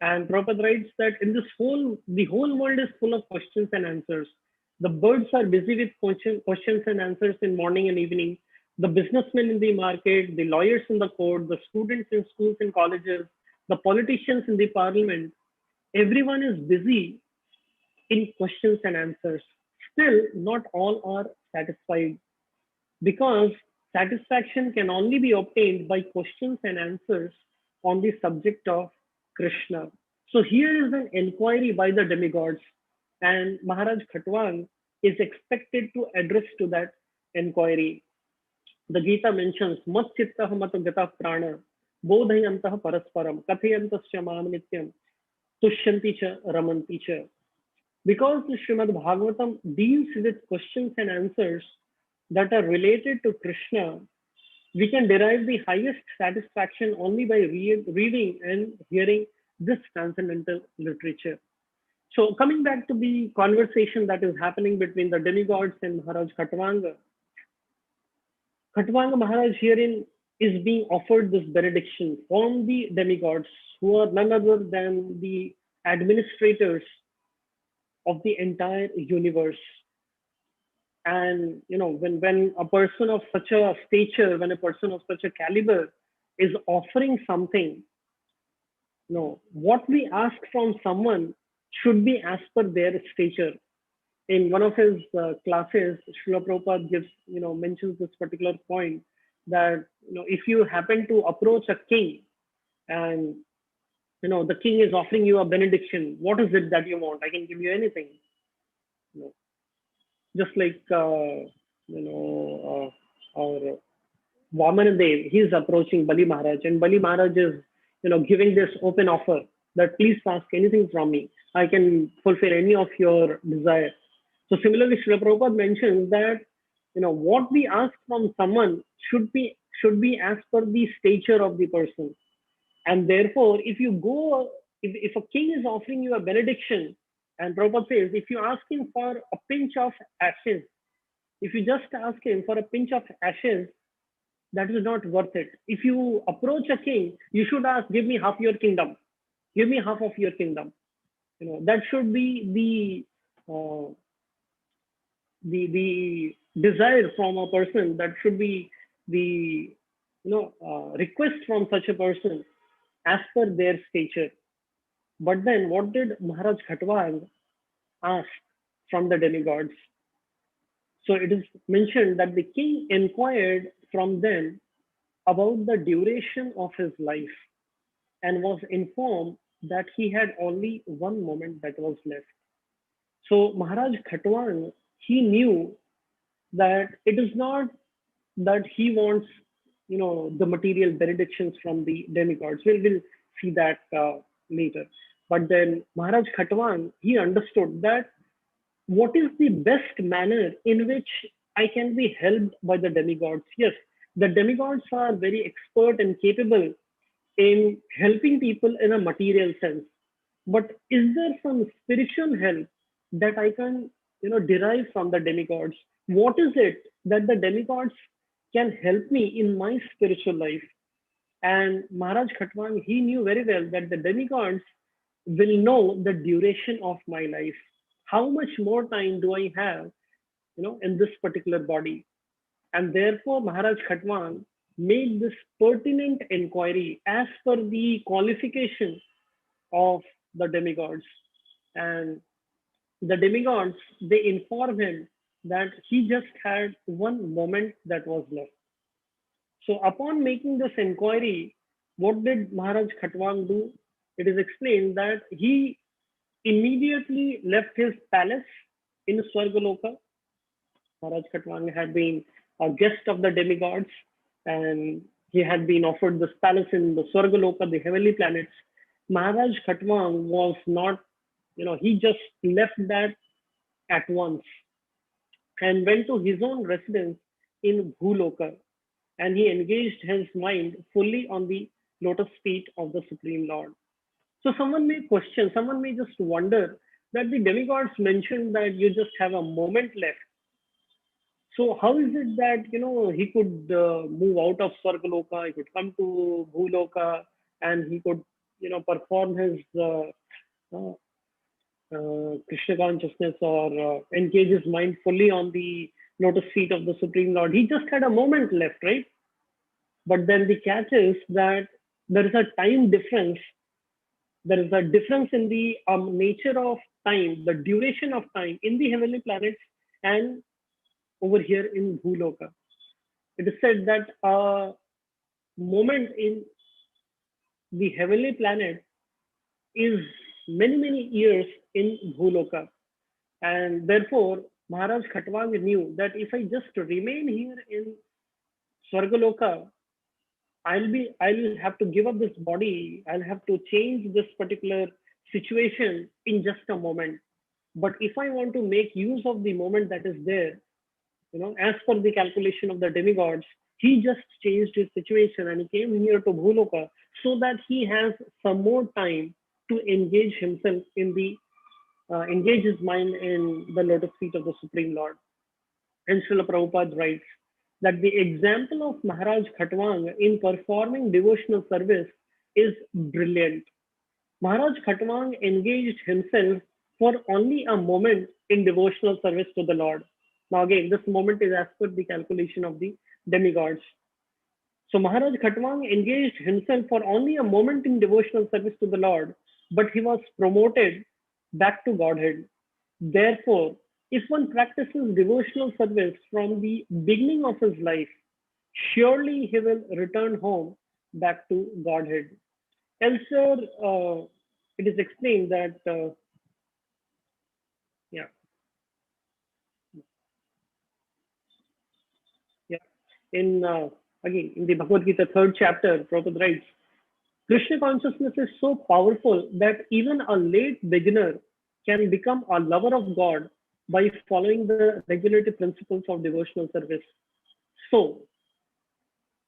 And Prabhupada writes that the whole world is full of questions and answers. The birds are busy with questions and answers in morning and evening. The businessmen in the market, the lawyers in the court, the students in schools and colleges, the politicians in the parliament, everyone is busy in questions and answers. Still, not all are satisfied, because satisfaction can only be obtained by questions and answers on the subject of Krishna. So here is an inquiry by the demigods, and Maharaj Khatwang is expected to address to that inquiry. The Gita mentions, Mat chittah mat gata prana, bodhayantah parasparam, kathayantasya mam nityam, tushyanti cha ramanti cha. Because the Srimad Bhagavatam deals with questions and answers that are related to Krishna, we can derive the highest satisfaction only by reading and hearing this transcendental literature. So coming back to the conversation that is happening between the demigods and Maharaj Khatwanga, Khatwanga Maharaj herein is being offered this benediction from the demigods, who are none other than the administrators of the entire universe. And when a person of such a stature, when a person of such a caliber is offering something, what we ask from someone should be as per their stature. In one of his classes, Srila Prabhupada mentions this particular point, that if you happen to approach a king and the king is offering you a benediction, what is it that you want? I can give you anything. Just like our Vamanadev, he is approaching Bali Maharaj, and Bali Maharaj is giving this open offer that please ask anything from me, I can fulfill any of your desire. So similarly, Srila Prabhupada mentions that what we ask from someone should be as per the stature of the person. And therefore, if a king is offering you a benediction, and Prabhupada says, if you ask him for a pinch of ashes, if you just ask him for a pinch of ashes, that is not worth it. If you approach a king, you should ask, give me half your kingdom. Give me half of your kingdom. That should be the desire from a person. That should be the request from such a person as per their stature. But then what did Maharaj Khatwang ask from the demigods? So it is mentioned that the king inquired from them about the duration of his life and was informed that he had only one moment that was left. So Maharaj Khatwang, he knew that it is not that he wants, the material benedictions from the demigods. We'll see that later. But then Maharaj Khatwang, he understood that what is the best manner in which I can be helped by the demigods? Yes, the demigods are very expert and capable in helping people in a material sense. But is there some spiritual help that I can, derive from the demigods? What is it that the demigods can help me in my spiritual life? And Maharaj Khatwang, he knew very well that the demigods will know the duration of my life. How much more time do I have, in this particular body? And therefore, Maharaj Khatwang made this pertinent inquiry as per the qualification of the demigods. And the demigods, they inform him that he just had one moment that was left. So upon making this inquiry, what did Maharaj Khatwang do? It is explained that he immediately left his palace in Swargaloka. Maharaj Khatwang had been a guest of the demigods, and he had been offered this palace in the Swargaloka, the heavenly planets. Maharaj Khatwang was not, he just left that at once and went to his own residence in Bhuloka, and he engaged his mind fully on the lotus feet of the Supreme Lord. So someone may question, someone may just wonder that the demigods mentioned that you just have a moment left. So how is it that he could move out of Swargaloka, he could come to Bhuloka, and he could perform his Krishna consciousness or engage his mind fully on the lotus feet of the Supreme Lord? He just had a moment left, right? But then the catch is that there is a time difference. There is a difference in the nature of time, the duration of time in the heavenly planets and over here in Bhuloka. It is said that a moment in the heavenly planet is many, many years in Bhuloka. And therefore, Maharaj Khatwang knew that if I just remain here in Swargaloka, I'll have to give up this body. I'll have to change this particular situation in just a moment. But if I want to make use of the moment that is there, as per the calculation of the demigods, he just changed his situation and he came here to Bhuloka so that he has some more time to engage himself in the engage his mind in the lotus feet of the Supreme Lord. And Srila Prabhupada writes that the example of Maharaj Khatwang in performing devotional service is brilliant. Maharaj Khatwang engaged himself for only a moment in devotional service to the Lord. Now again, this moment is as per the calculation of the demigods. So Maharaj Khatwang engaged himself for only a moment in devotional service to the Lord, but he was promoted back to Godhead. Therefore, if one practices devotional service from the beginning of his life, surely he will return home back to Godhead. Elsewhere, it is explained that, in again, in the Bhagavad Gita, 3rd chapter, Prabhupada writes, Krishna consciousness is so powerful that even a late beginner can become a lover of God by following the regulative principles of devotional service. So,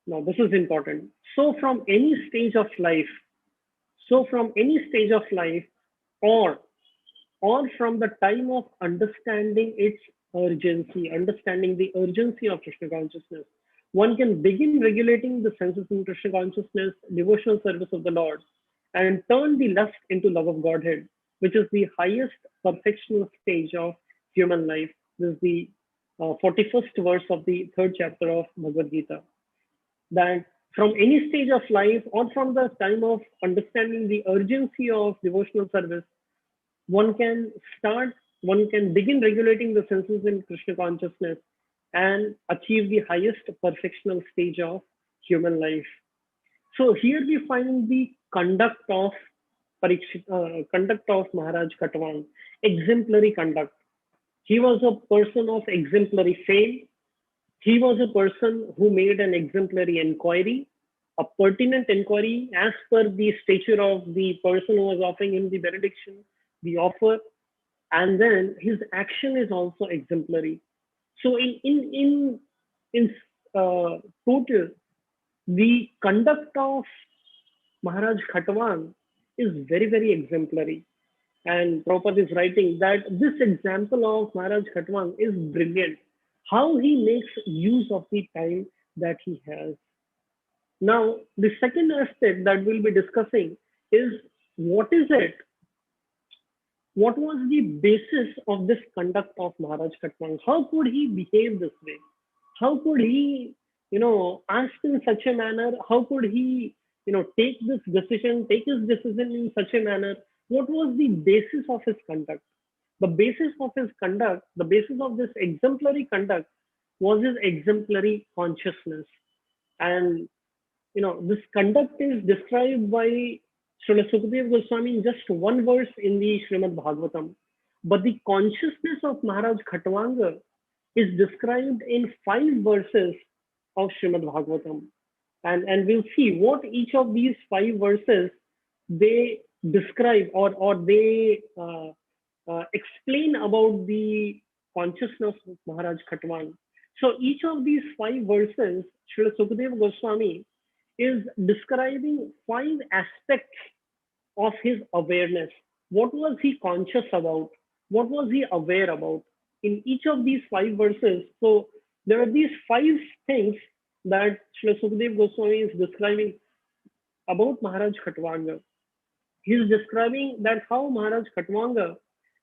now this is important. So from any stage of life, or from the time of understanding its urgency, understanding the urgency of Krishna consciousness, one can begin regulating the senses in Krishna consciousness, devotional service of the Lord, and turn the lust into love of Godhead, which is the highest perfectional stage of human life. This is the 41st verse of the 3rd chapter of Bhagavad Gita. That from any stage of life or from the time of understanding the urgency of devotional service, one can begin regulating the senses in Krishna consciousness and achieve the highest perfectional stage of human life. So here we find the conduct of Maharaj Khatwang, exemplary conduct. He was a person of exemplary fame. He was a person who made an exemplary inquiry, a pertinent inquiry as per the stature of the person who was offering him the benediction, the offer. and then his action is also exemplary. So in total, the conduct of Maharaj Khatwang is very, very exemplary. And Prabhupada is writing that this example of Maharaj Khatwang is brilliant. How he makes use of the time that he has. Now, the second aspect that we'll be discussing is what is it? What was the basis of this conduct of Maharaj Khatwang? How could he behave this way? How could he, act in such a manner? How could he, take his decision in such a manner? What was the basis of his conduct? The basis of his conduct, the basis of this exemplary conduct was his exemplary consciousness. And this conduct is described by Srila Sukadeva Goswami in just one verse in the Srimad Bhagavatam. But the consciousness of Maharaj Khatwanga is described in 5 verses of Srimad Bhagavatam. And we'll see what each of these 5 verses they describe or they explain about the consciousness of Maharaj Khatwang. So each of these 5 verses, Srila Sukadeva Goswami is describing 5 aspects of his awareness. What was he conscious about? What was he aware about? In each of these 5 verses, so there are these 5 things that Srila Sukadeva Goswami is describing about Maharaj Khatwanga. He is describing that how Maharaj Khatwanga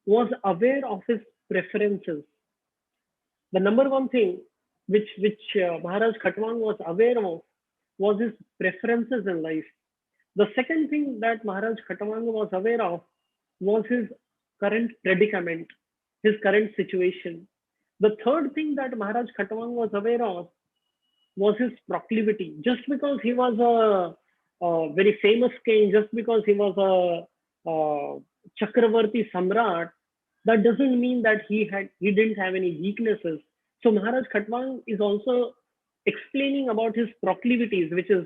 was aware of his preferences. The number one thing which Maharaj Khatwang was aware of was his preferences in life. The second thing that Maharaj Khatwang was aware of was his current predicament, his current situation. The third thing that Maharaj Khatwang was aware of was his proclivity. Just because he was a very famous king, just because he was a Chakravarti Samrat, that doesn't mean that he didn't have any weaknesses. So Maharaj Khatwang is also explaining about his proclivities, which is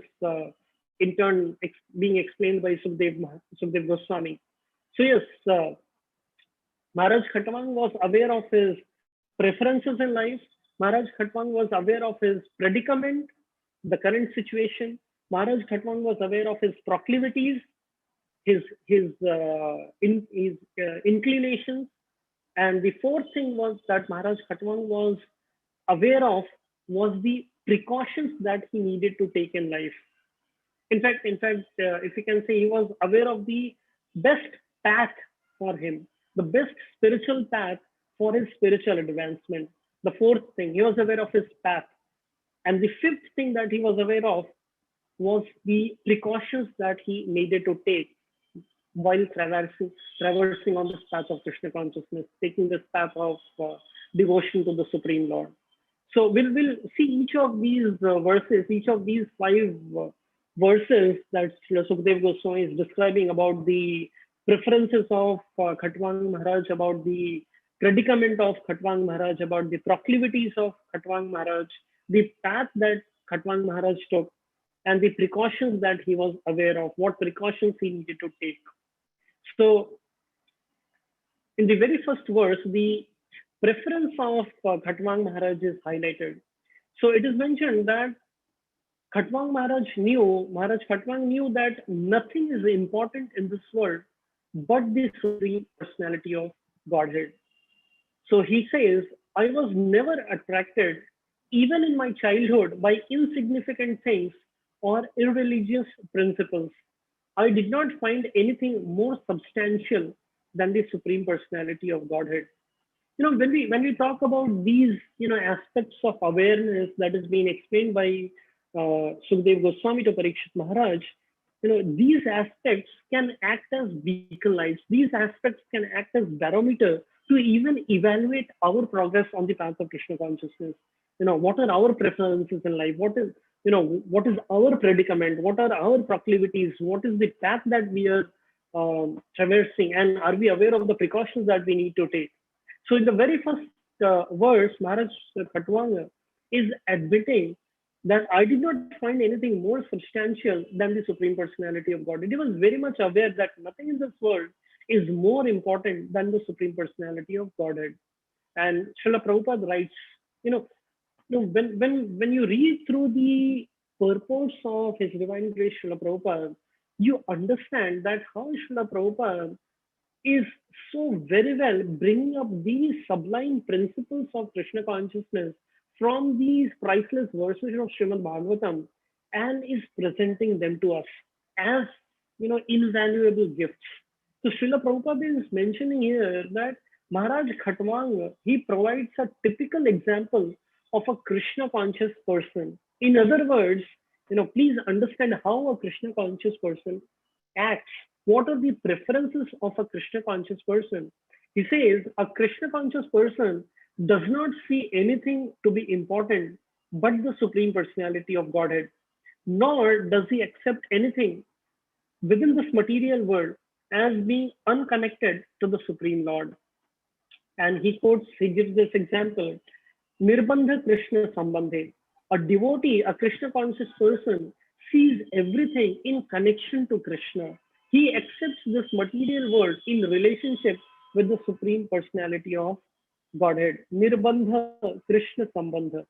in turn being explained by Sukadeva Goswami. So yes, Maharaj Khatwang was aware of his preferences in life. Maharaj Khatwang was aware of his predicament, the current situation. Maharaj Khatwang was aware of his proclivities, his inclinations. And the fourth thing was that Maharaj Khatwang was aware of was the precautions that he needed to take in life. In fact, if you can say, he was aware of the best path for him, the best spiritual path for his spiritual advancement. The fourth thing, he was aware of his path. And the fifth thing that he was aware of was the precautions that he needed to take while traversing on this path of Krishna consciousness, taking this path of devotion to the Supreme Lord. So we'll see each of these verses, each of these 5 verses that Sukadeva Goswami is describing about the preferences of Khatwang Maharaj, about the predicament of Khatwang Maharaj, about the proclivities of Khatwang Maharaj, the path that Khatwang Maharaj took, and the precautions that he was aware of, what precautions he needed to take. So in the very first verse, the preference of Khatwang Maharaj is highlighted. So it is mentioned that Maharaj Khatwang knew that nothing is important in this world but the Supreme Personality of Godhead. So he says, I was never attracted, even in my childhood, by insignificant things or irreligious principles. I did not find anything more substantial than the Supreme Personality of Godhead. When we talk about these aspects of awareness that is being explained by Sukadeva Goswami to Parikshit Maharaj, these aspects can act as beacon lights. These aspects can act as barometer to even evaluate our progress on the path of Krishna consciousness. What are our preferences in life? What is our predicament? What are our proclivities? What is the path that we are traversing? And are we aware of the precautions that we need to take? So in the very first verse, Maharaj Khatwanga is admitting that I did not find anything more substantial than the Supreme Personality of God. He was very much aware that nothing in this world is more important than the Supreme Personality of Godhead. And Srila Prabhupada writes, when you read through the purports of His Divine Grace Srila Prabhupada, you understand that how Srila Prabhupada is so very well bringing up these sublime principles of Krishna consciousness from these priceless verses of Srimad Bhagavatam and is presenting them to us as invaluable gifts. So Srila Prabhupada is mentioning here that Maharaj Khatwang, he provides a typical example of a Krishna conscious person. In other words, please understand how a Krishna conscious person acts. What are the preferences of a Krishna conscious person? He says a Krishna conscious person does not see anything to be important but the Supreme Personality of Godhead, nor does he accept anything within this material world as being unconnected to the Supreme Lord. And he gives this example, Nirbandha Krishna Sambandhe. A devotee, a Krishna conscious person, sees everything in connection to Krishna. He accepts this material world in relationship with the Supreme Personality of Godhead. Nirbandha Krishna Sambandha.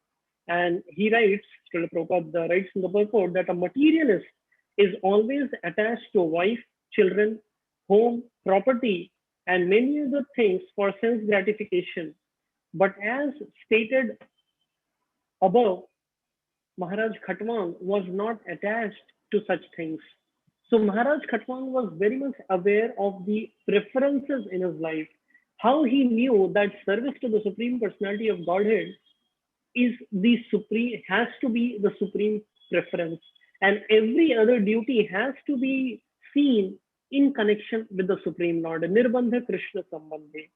And he writes, Srila Prabhupada writes in the purport that a materialist is always attached to wife, children, home, property, and many other things for sense gratification. But as stated above, Maharaj Khatwang was not attached to such things. So Maharaj Khatwang was very much aware of the preferences in his life, how he knew that service to the Supreme Personality of Godhead has to be the supreme preference, and every other duty has to be seen in connection with the Supreme Lord. Nirbandha Krishna Sambandhe.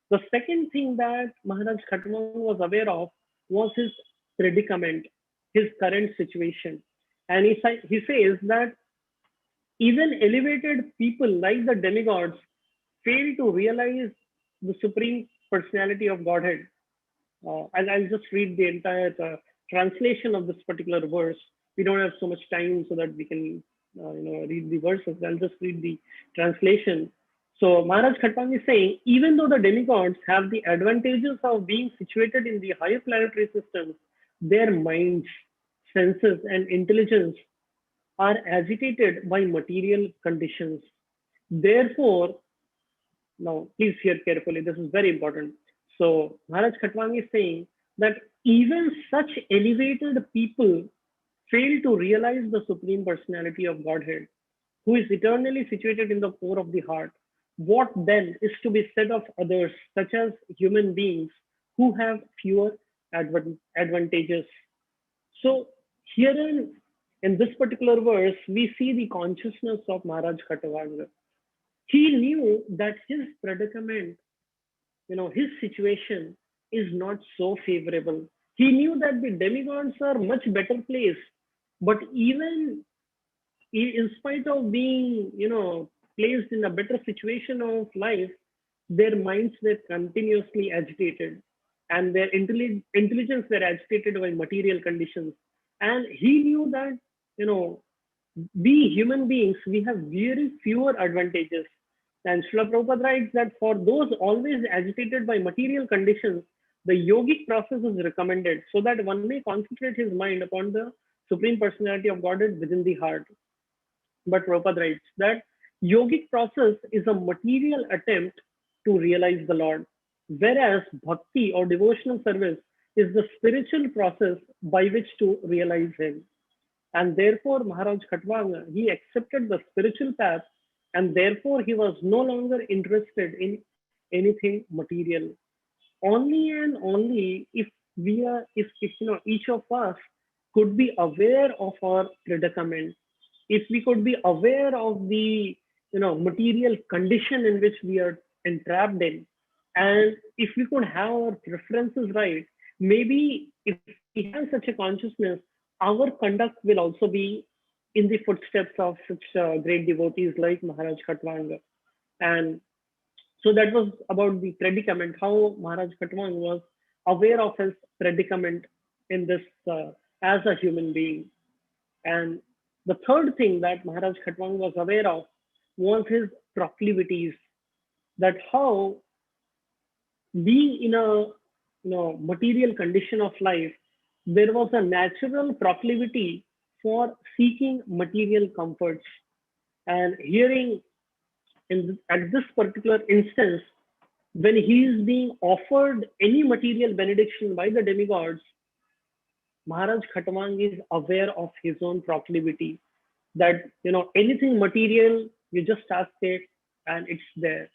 The second thing that Maharaj Khatwang was aware of was his predicament, his current situation. And he says that even elevated people like the demigods fail to realize the Supreme Personality of Godhead. I'll just read the entire translation of this particular verse. We don't have so much time so that we can read the verses. I'll just read the translation. So Maharaj Khatwang is saying, even though the demigods have the advantages of being situated in the higher planetary systems, their minds, senses, and intelligence are agitated by material conditions. Therefore, now please hear carefully, this is very important. So Maharaj Khatwang is saying that even such elevated people fail to realize the Supreme Personality of Godhead, who is eternally situated in the core of the heart. What then is to be said of others, such as human beings, who have fewer advantages? So here in this particular verse, we see the consciousness of Maharaj Khatwang. He knew that his predicament, his situation is not so favorable. He knew that the demigods are much better placed, but even in spite of being, placed in a better situation of life, their minds were continuously agitated and their intelligence were agitated by material conditions. And he knew that, we human beings, we have very fewer advantages. And Srila Prabhupada writes that for those always agitated by material conditions, the yogic process is recommended so that one may concentrate his mind upon the Supreme Personality of Godhead within the heart. But Prabhupada writes that yogic process is a material attempt to realize the Lord, whereas bhakti or devotional service is the spiritual process by which to realize Him. And therefore, Maharaj Khatwang, he accepted the spiritual path, and therefore he was no longer interested in anything material. Only and only if each of us could be aware of our predicament, if we could be aware of the material condition in which we are entrapped in, and if we could have our preferences right, maybe if we have such a consciousness, our conduct will also be in the footsteps of such great devotees like Maharaj Khatwang. And so that was about the predicament, how Maharaj Khatwang was aware of his predicament in this as a human being. And the third thing that Maharaj Khatwang was aware of was his proclivities. that how being in a material condition of life, there was a natural proclivity for seeking material comforts. And hearing at this particular instance, when he is being offered any material benediction by the demigods, Maharaj Khatwang is aware of his own proclivity, that anything material, you just ask it and it's there.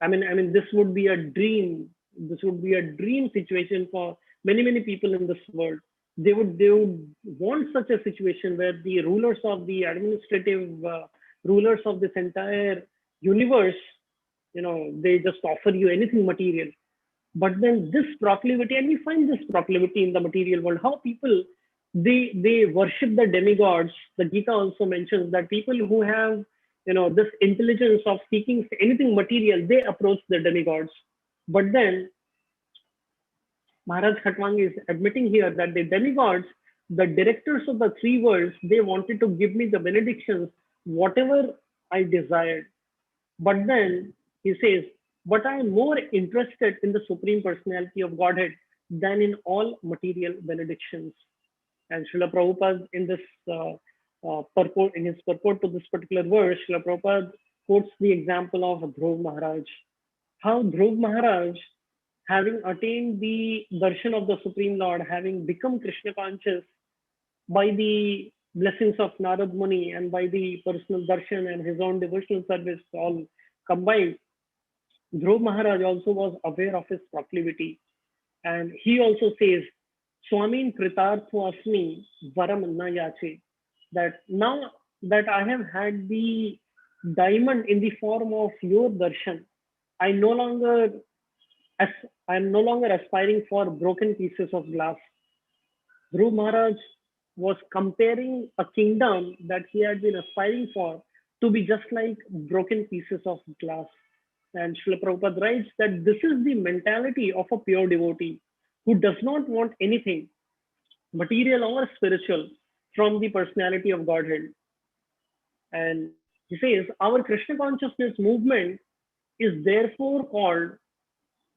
I mean, this would be a dream. This would be a dream situation for many people in this world. They would want such a situation where the rulers of the administrative rulers of this entire universe, they just offer you anything material. But then this proclivity, and we find this proclivity in the material world, how people they worship the demigods. The Gita also mentions that people who have this intelligence of seeking anything material, they approach the demigods. But then Maharaj Khatwang is admitting here that the demigods, the directors of the three worlds, they wanted to give me the benedictions, whatever I desired. But then he says, but I am more interested in the Supreme Personality of Godhead than in all material benedictions. And Srila Prabhupada in this purport, in his purport to this particular verse, Srila Prabhupada quotes the example of Dhruv Maharaj. How Dhruv Maharaj, having attained the darshan of the Supreme Lord, having become Krishna conscious by the blessings of Narad Muni and by the personal darshan and his own devotional service all combined, Dhruv Maharaj also was aware of his proclivity. And he also says, Swamin Kritarthu Asmi Varam Na Yache, that now that I have had the diamond in the form of your darshan, I am no longer aspiring for broken pieces of glass. Dhruv Maharaj was comparing a kingdom that he had been aspiring for to be just like broken pieces of glass. And Srila Prabhupada writes that this is the mentality of a pure devotee who does not want anything, material or spiritual, from the personality of Godhead. And he says, our Krishna consciousness movement is therefore called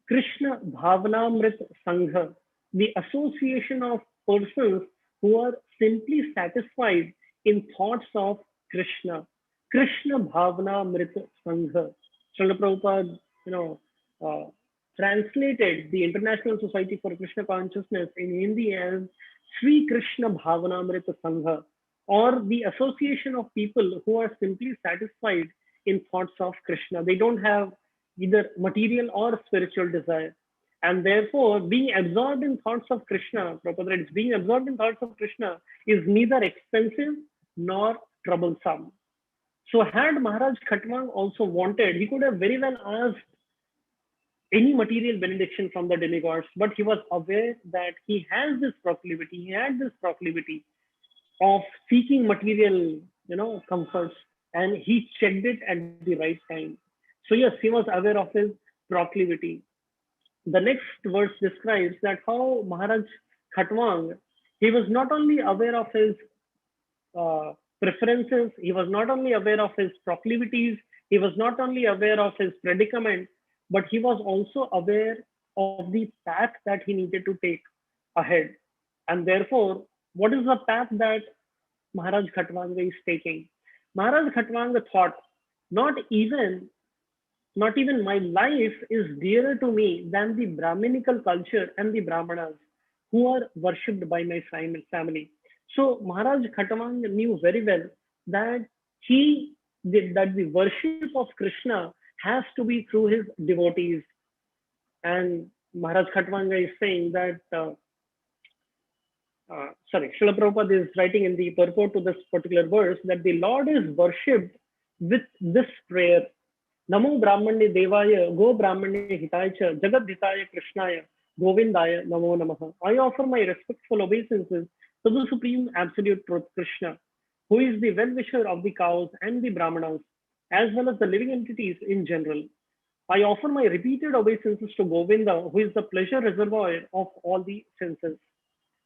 Krishna Bhavanamrit Sangha, the association of persons who are simply satisfied in thoughts of Krishna. Krishna Bhavanamrit Sangha. Srila Prabhupada, uh, translated the International Society for Krishna Consciousness in Hindi as Sri Krishna Bhavanamrita Sangha, or the association of people who are simply satisfied in thoughts of Krishna. They don't have either material or spiritual desire. And therefore, being absorbed in thoughts of Krishna, Prabhupada writes, being absorbed in thoughts of Krishna is neither expensive nor troublesome. So had Maharaj Khatwang also wanted, he could have very well asked any material benediction from the demigods, but he was aware that he had this proclivity of seeking material, comforts, and he checked it at the right time. So yes, he was aware of his proclivity. The next verse describes that how Maharaj Khatwang, he was not only aware of his preferences, he was not only aware of his proclivities, he was not only aware of his predicament, but he was also aware of the path that he needed to take ahead. And therefore, what is the path that Maharaj Khatwanga is taking? Maharaj Khatwanga thought, not even my life is dearer to me than the Brahminical culture and the Brahmanas who are worshipped by my family. So Maharaj Khatwang knew very well that that the worship of Krishna has to be through his devotees. And Maharaj Khatwanga is saying that, Srila Prabhupada is writing in the purport to this particular verse that the Lord is worshipped with this prayer. Namo Brahmane Devaya, Go Brahmane Hitaya, Jagat Hitaya Krishnaya, Govindaya, Namo Namaha. I offer my respectful obeisances to the Supreme Absolute Truth, Krishna, who is the well-wisher of the cows and the Brahmanas, as well as the living entities in general. I offer my repeated obeisances to Govinda, who is the pleasure reservoir of all the senses.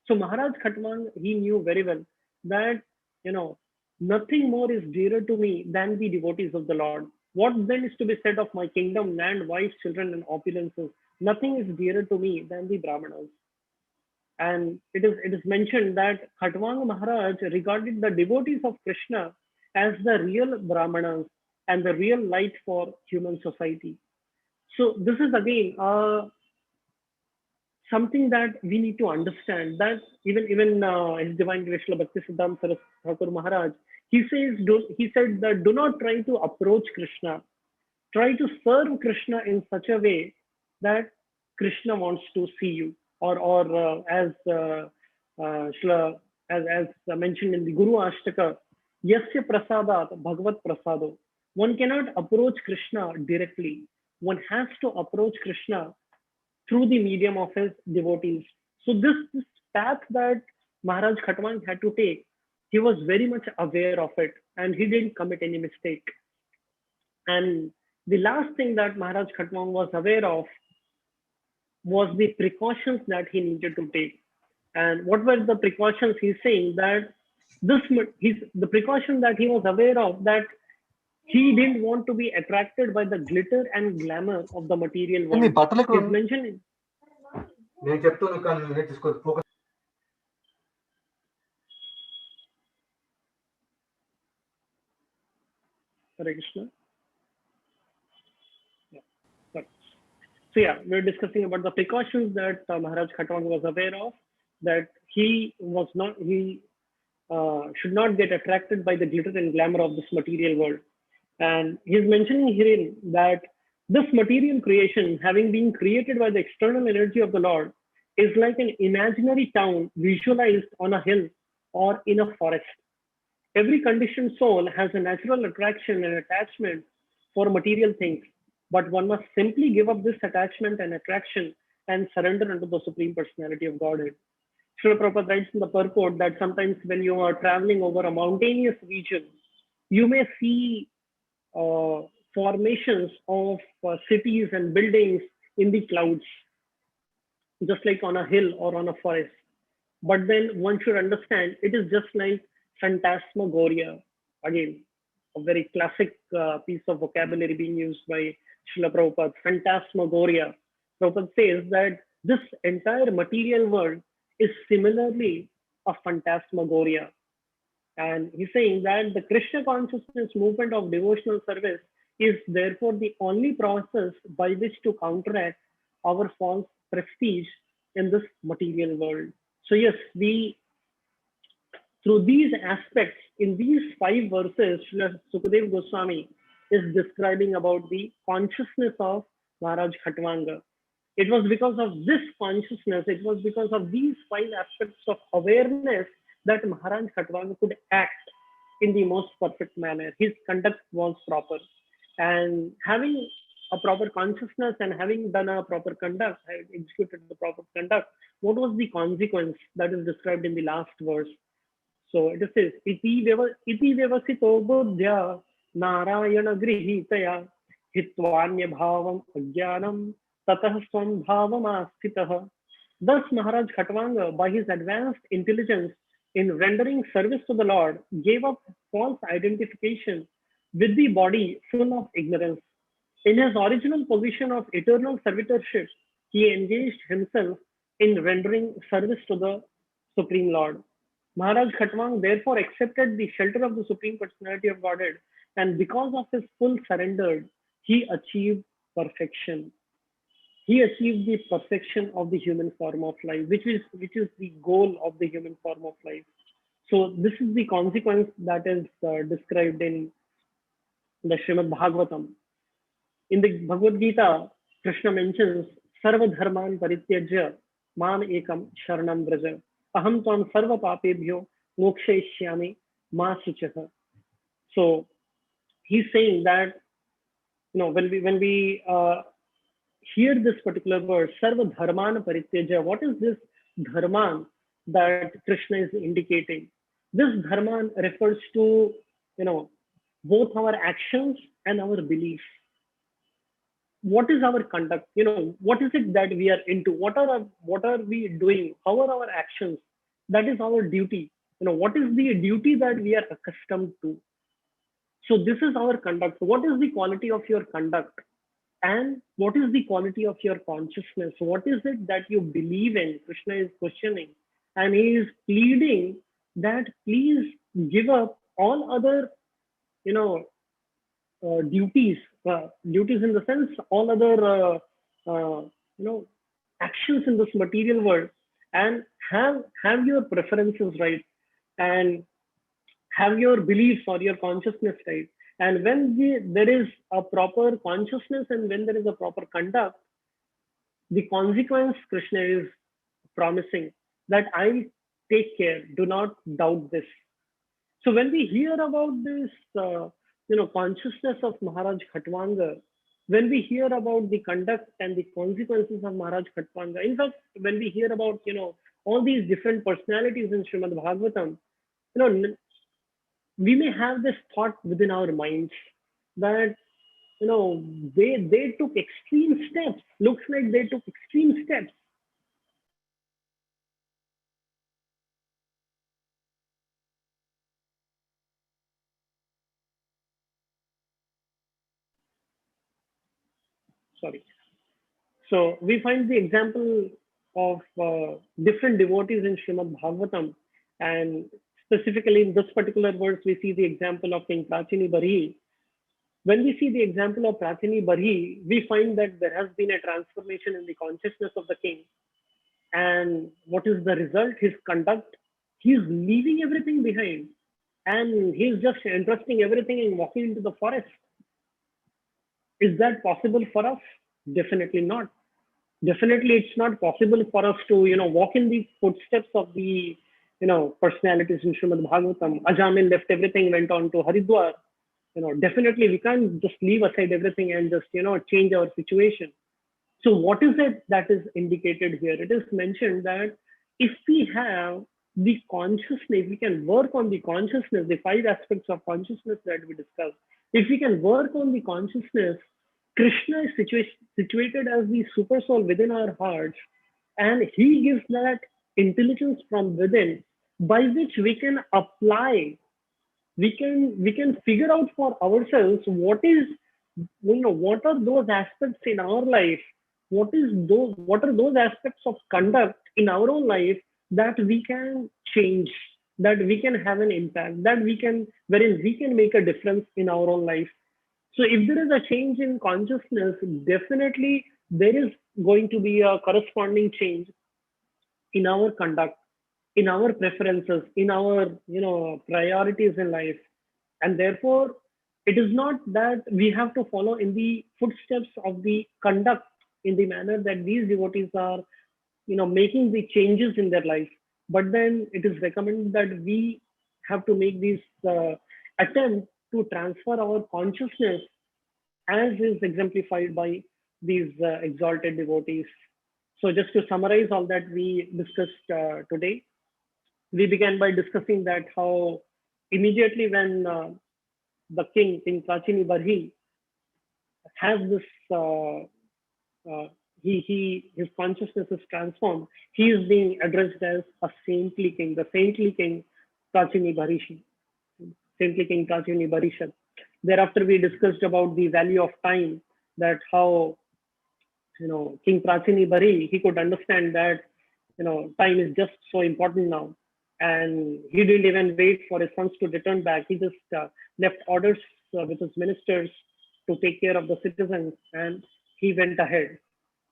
So Maharaj Khatwang, he knew very well that, nothing more is dearer to me than the devotees of the Lord. What then is to be said of my kingdom, land, wives, children, and opulences? Nothing is dearer to me than the Brahmanas. And it is mentioned that Khatwanga Maharaj regarded the devotees of Krishna as the real Brahmanas and the real light for human society. So this is again something that we need to understand, that even His Divine Grace Srila Bhaktisiddhanta Saraswati Thakur Maharaj, he said that do not try to approach Krishna, try to serve Krishna in such a way that Krishna wants to see you, or as mentioned in the Guru Ashtaka, Yasya Prasadat Bhagavat Prasado. One cannot approach Krishna directly. One has to approach Krishna through the medium of his devotees. So this path that Maharaj Khatwang had to take, he was very much aware of it, and he didn't commit any mistake. And the last thing that Maharaj Khatwang was aware of was the precautions that he needed to take. And what were the precautions? He's saying that the precaution that he was aware of, that he didn't want to be attracted by the glitter and glamour of the material world. He's mentioning. Hare Krishna. Yeah. Sorry. So yeah, we're discussing about the precautions that Maharaj Khatwang was aware of, that he should not get attracted by the glitter and glamour of this material world. And he's mentioning herein that this material creation, having been created by the external energy of the Lord, is like an imaginary town visualized on a hill or in a forest. Every conditioned soul has a natural attraction and attachment for material things, but one must simply give up this attachment and attraction and surrender unto the Supreme Personality of Godhead. Srila Prabhupada writes in the purport that sometimes when you are traveling over a mountainous region, you may see formations of cities and buildings in the clouds, just like on a hill or on a forest. But then one should understand it is just like phantasmagoria. Again, a very classic piece of vocabulary being used by Srila Prabhupada, phantasmagoria. Prabhupada says that this entire material world is similarly a phantasmagoria. And he's saying that the Krishna consciousness movement of devotional service is therefore the only process by which to counteract our false prestige in this material world. So yes, through these aspects, in these 5 verses, Srila Sukadev Goswami is describing about the consciousness of Maharaj Khatwanga. It was because of this consciousness, it was because of these 5 aspects of awareness that Maharaj Khatwanga could act in the most perfect manner. His conduct was proper. And having a proper consciousness and having done a proper conduct, executed the proper conduct, what was the consequence that is described in the last verse? So it says, iti vyavasito buddhya narayana grihitaya hitvanya bhavam ajnanam tatah svam bhavam asthitah. Thus Maharaj Khatwanga, by his advanced intelligence in rendering service to the Lord, gave up false identification with the body full of ignorance. In his original position of eternal servitorship, he engaged himself in rendering service to the Supreme Lord. Maharaj Khatwang therefore accepted the shelter of the Supreme Personality of Godhead, and because of his full surrender, he achieved perfection. He achieved the perfection of the human form of life, which is the goal of the human form of life. So this is the consequence that is described in the Srimad Bhagavatam. In the Bhagavad Gita, Krishna mentions Sarva Dharman Parityajya Mam Ekam Sharanam Vraja Aham Tvam Sarva Papebhyo Mokshayishyami Ma Suchaha. So he's saying that, when we hear this particular word, Sarva Dharman Parityajya, what is this Dharman that Krishna is indicating? This Dharman refers to, both our actions and our beliefs. What is our conduct? What is it that we are into? What are we doing? How are our actions? That is our duty. What is the duty that we are accustomed to? So this is our conduct. What is the quality of your conduct? And what is the quality of your consciousness? What is it that you believe in? Krishna is questioning. And he is pleading that please give up all other, you know, duties, duties in the sense, all other, you know, actions in this material world, and have your preferences right, and have your beliefs or your consciousness right. And when there is a proper consciousness and when there is a proper conduct, the consequence Krishna is promising that I take care, do not doubt this. So when we hear about this, consciousness of Maharaj Khatwanga, when we hear about the conduct and the consequences of Maharaj Khatwanga, in fact, when we hear about, all these different personalities in Srimad Bhagavatam, we may have this thought within our minds that, they took extreme steps. Looks like they took extreme steps. Sorry. So we find the example of different devotees in Srimad Bhagavatam, and specifically in this particular verse, we see the example of King Prachini Barhi. When we see the example of Prachini Barhi, we find that there has been a transformation in the consciousness of the king. And what is the result? His conduct. He's leaving everything behind, and he's just entrusting everything and walking into the forest. Is that possible for us? Definitely not. Definitely it's not possible for us to walk in the footsteps of the personalities in Srimad Bhagavatam. Ajamil left everything, went on to Haridwar. Definitely we can't just leave aside everything and just change our situation. So what is it that is indicated here? It is mentioned that if we have the consciousness, we can work on the consciousness, the 5 aspects of consciousness that we discussed. If we can work on the consciousness, Krishna is situated as the super soul within our hearts, and he gives that intelligence from within by which we can apply, we can figure out for ourselves what are those aspects in our life, what are those aspects of conduct in our own life that we can change, that we can have an impact, wherein we can make a difference in our own life. So if there is a change in consciousness, definitely there is going to be a corresponding change in our conduct, in our preferences, in our priorities in life. And therefore, it is not that we have to follow in the footsteps of the conduct in the manner that these devotees are making the changes in their life. But then it is recommended that we have to make these attempt to transfer our consciousness as is exemplified by these exalted devotees. So just to summarize all that we discussed today, we began by discussing that how immediately when the king Prachini Barhi has this, his consciousness is transformed. He is being addressed as a saintly king, the saintly king Prachini Barishi, saintly king Prachini Barisha. Thereafter, we discussed about the value of time, that how King Prachini Bari, he could understand that time is just so important now, and he didn't even wait for his sons to return back. He just left orders with his ministers to take care of the citizens, and he went ahead.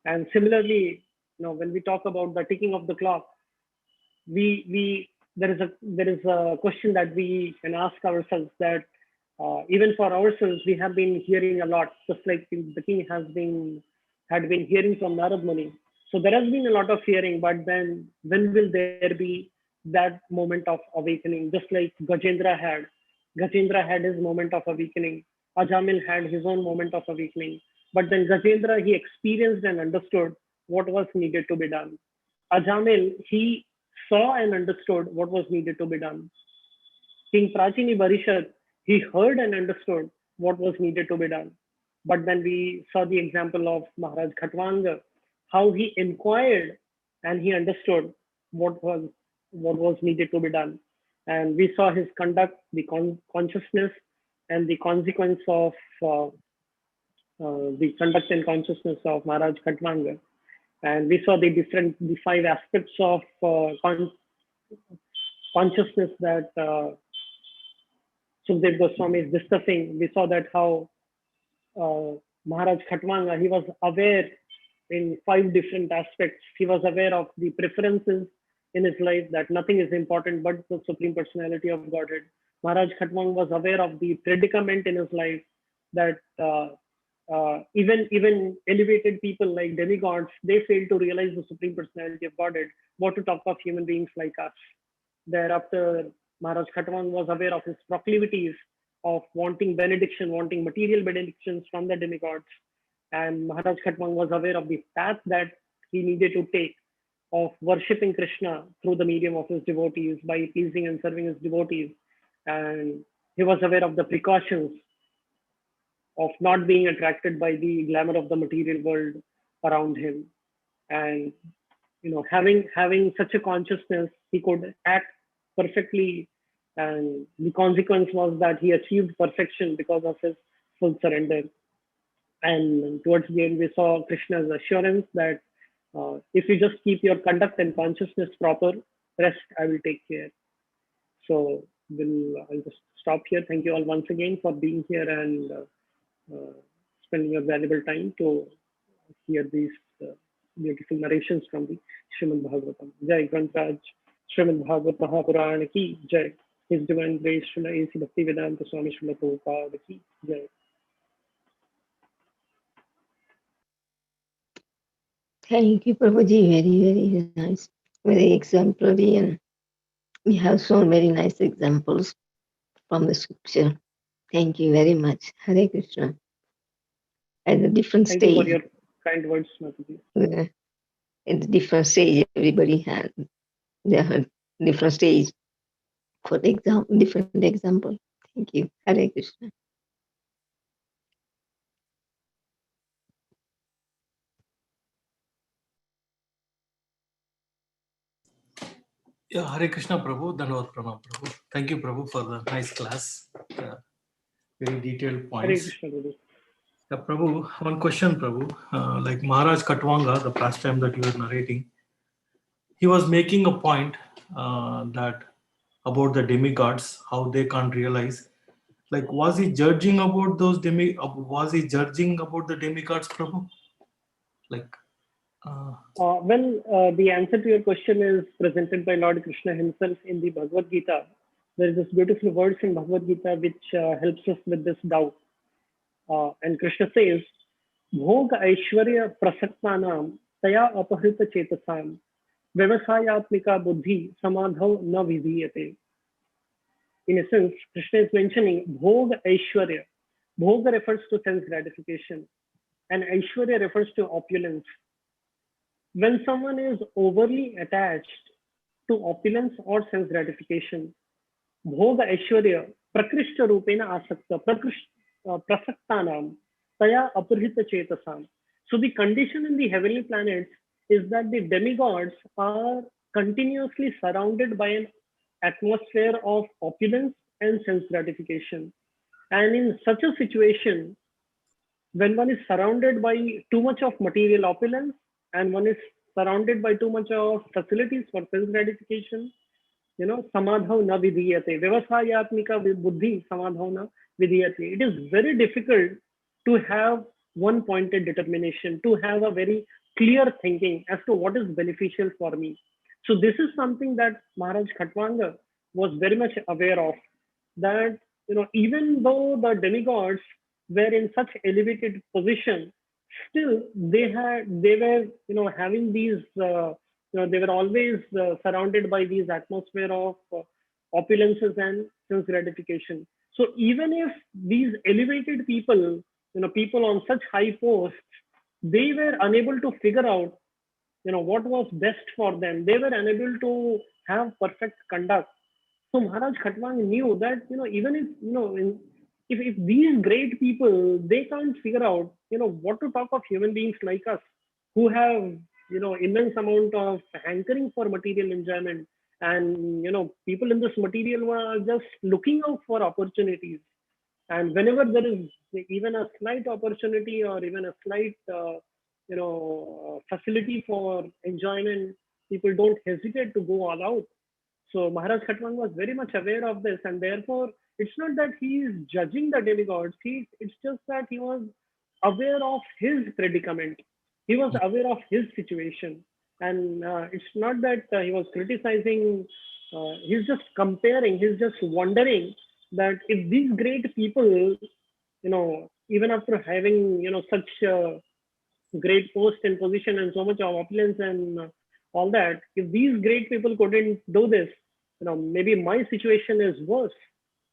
And similarly, when we talk about the ticking of the clock, there is a question that we can ask ourselves, that even for ourselves, we have been hearing a lot, just like the king had been hearing from Narad Muni. So there has been a lot of hearing, but then when will there be that moment of awakening? Just like Gajendra had his moment of awakening. Ajamil had his own moment of awakening. But then Gajendra, he experienced and understood what was needed to be done. Ajamil, he saw and understood what was needed to be done. King Prachini Barishad, he heard and understood what was needed to be done. But then we saw the example of Maharaj Khatwanga, how he inquired and he understood what was needed to be done. And we saw his conduct, the consciousness, and the consequence of the conduct and consciousness of Maharaj Khatwanga. And we saw the 5 aspects of consciousness that Sukhdev Goswami is discussing. We saw that how Maharaj Khatwanga, he was aware in 5 different aspects. He was aware of the preferences in his life, that nothing is important but the Supreme Personality of Godhead. Maharaj Khatwanga was aware of the predicament in his life, that even elevated people like demigods, they fail to realize the Supreme Personality of Godhead. What to talk of human beings like us? Thereafter, Maharaj Khatwanga was aware of his proclivities of wanting benediction, wanting material benedictions from the demigods. And Maharaj Khatwanga was aware of the path that he needed to take of worshipping Krishna through the medium of his devotees, by pleasing and serving his devotees. And he was aware of the precautions of not being attracted by the glamour of the material world around him. And having such a consciousness, he could act perfectly, and the consequence was that he achieved perfection because of his full surrender. And towards the end, we saw Krishna's assurance that if you just keep your conduct and consciousness proper, rest I will take care. So I'll just stop here. Thank you all once again for being here and spending your valuable time to hear these beautiful narrations from the Srimad Bhagavatam. Jai Grantraj, Srimad Bhagavat Mahapurana ki Jai. His Divine Grace Srila A.C. Bhaktivedanta Swami Srila Prabhupada ki Jai. Thank you, Prabhuji. Very, very nice. Very exemplary. And we have shown very nice examples from the scripture. Thank you very much. Hare Krishna. At a different Thank you for stage. your kind words, Mataji. At a different stage, everybody had their different stage for the different example. Thank you. Hare Krishna. Yeah, Hare Krishna, Prabhu. Dhanavad Pranam, Prabhu. Thank you, Prabhu, for the nice class. Very detailed points. Hare Krishna, Prabhu. Yeah, Prabhu, one question, Prabhu. Like Maharaj Khatwanga, the pastime that you were narrating, he was making a point that about the demigods, how they can't realize. Like, was he judging about those was he judging about the demigods, Prabhu? Like, the answer to your question is presented by Lord Krishna himself in the Bhagavad Gita. There is this beautiful verse in Bhagavad Gita which helps us with this doubt. And Krishna says, Bhog Aishwarya Prasaktanam Taya Apahrita Chetasam Vyavasayatmika Buddhi Samadhav Na Vidhiyate. In essence, Krishna is mentioning Bhog Aishwarya. Bhoga refers to sense gratification, and Aishwarya refers to opulence. When someone is overly attached to opulence or sense gratification, Bhoga Aishwarya Prakrishta Rupena Asakta Prasaktanam Taya Apurhita Chetasam. So the condition in the heavenly planets is that the demigods are continuously surrounded by an atmosphere of opulence and sense gratification. And in such a situation, when one is surrounded by too much of material opulence and one is surrounded by too much of facilities for sense gratification, samadhav na vidhiyate, vyavasayatmika buddhi samadhav na vidhiyate. It is very difficult to have one pointed determination, to have a very clear thinking as to what is beneficial for me. So this is something that Maharaj Khatwanga was very much aware of, that even though the demigods were in such elevated position, still they were having these they were always surrounded by these atmosphere of opulences and sense gratification. So even if these elevated people, people on such high posts, they were unable to figure out what was best for them, they were unable to have perfect conduct. So Maharaj Khatwanga knew that even if these great people, they can't figure out what to talk of human beings like us, who have immense amount of hankering for material enjoyment, and people in this material world are just looking out for opportunities. And whenever there is even a slight opportunity or even a slight, facility for enjoyment, people don't hesitate to go all out. So Maharaj Khatwang was very much aware of this, and therefore it's not that he is judging the demigods. It's just that he was aware of his predicament. He was aware of his situation, and it's not that he was criticizing. He's just comparing. He's just wondering that if these great people, even after having such great post and position and so much of opulence and all that, if these great people couldn't do this, maybe my situation is worse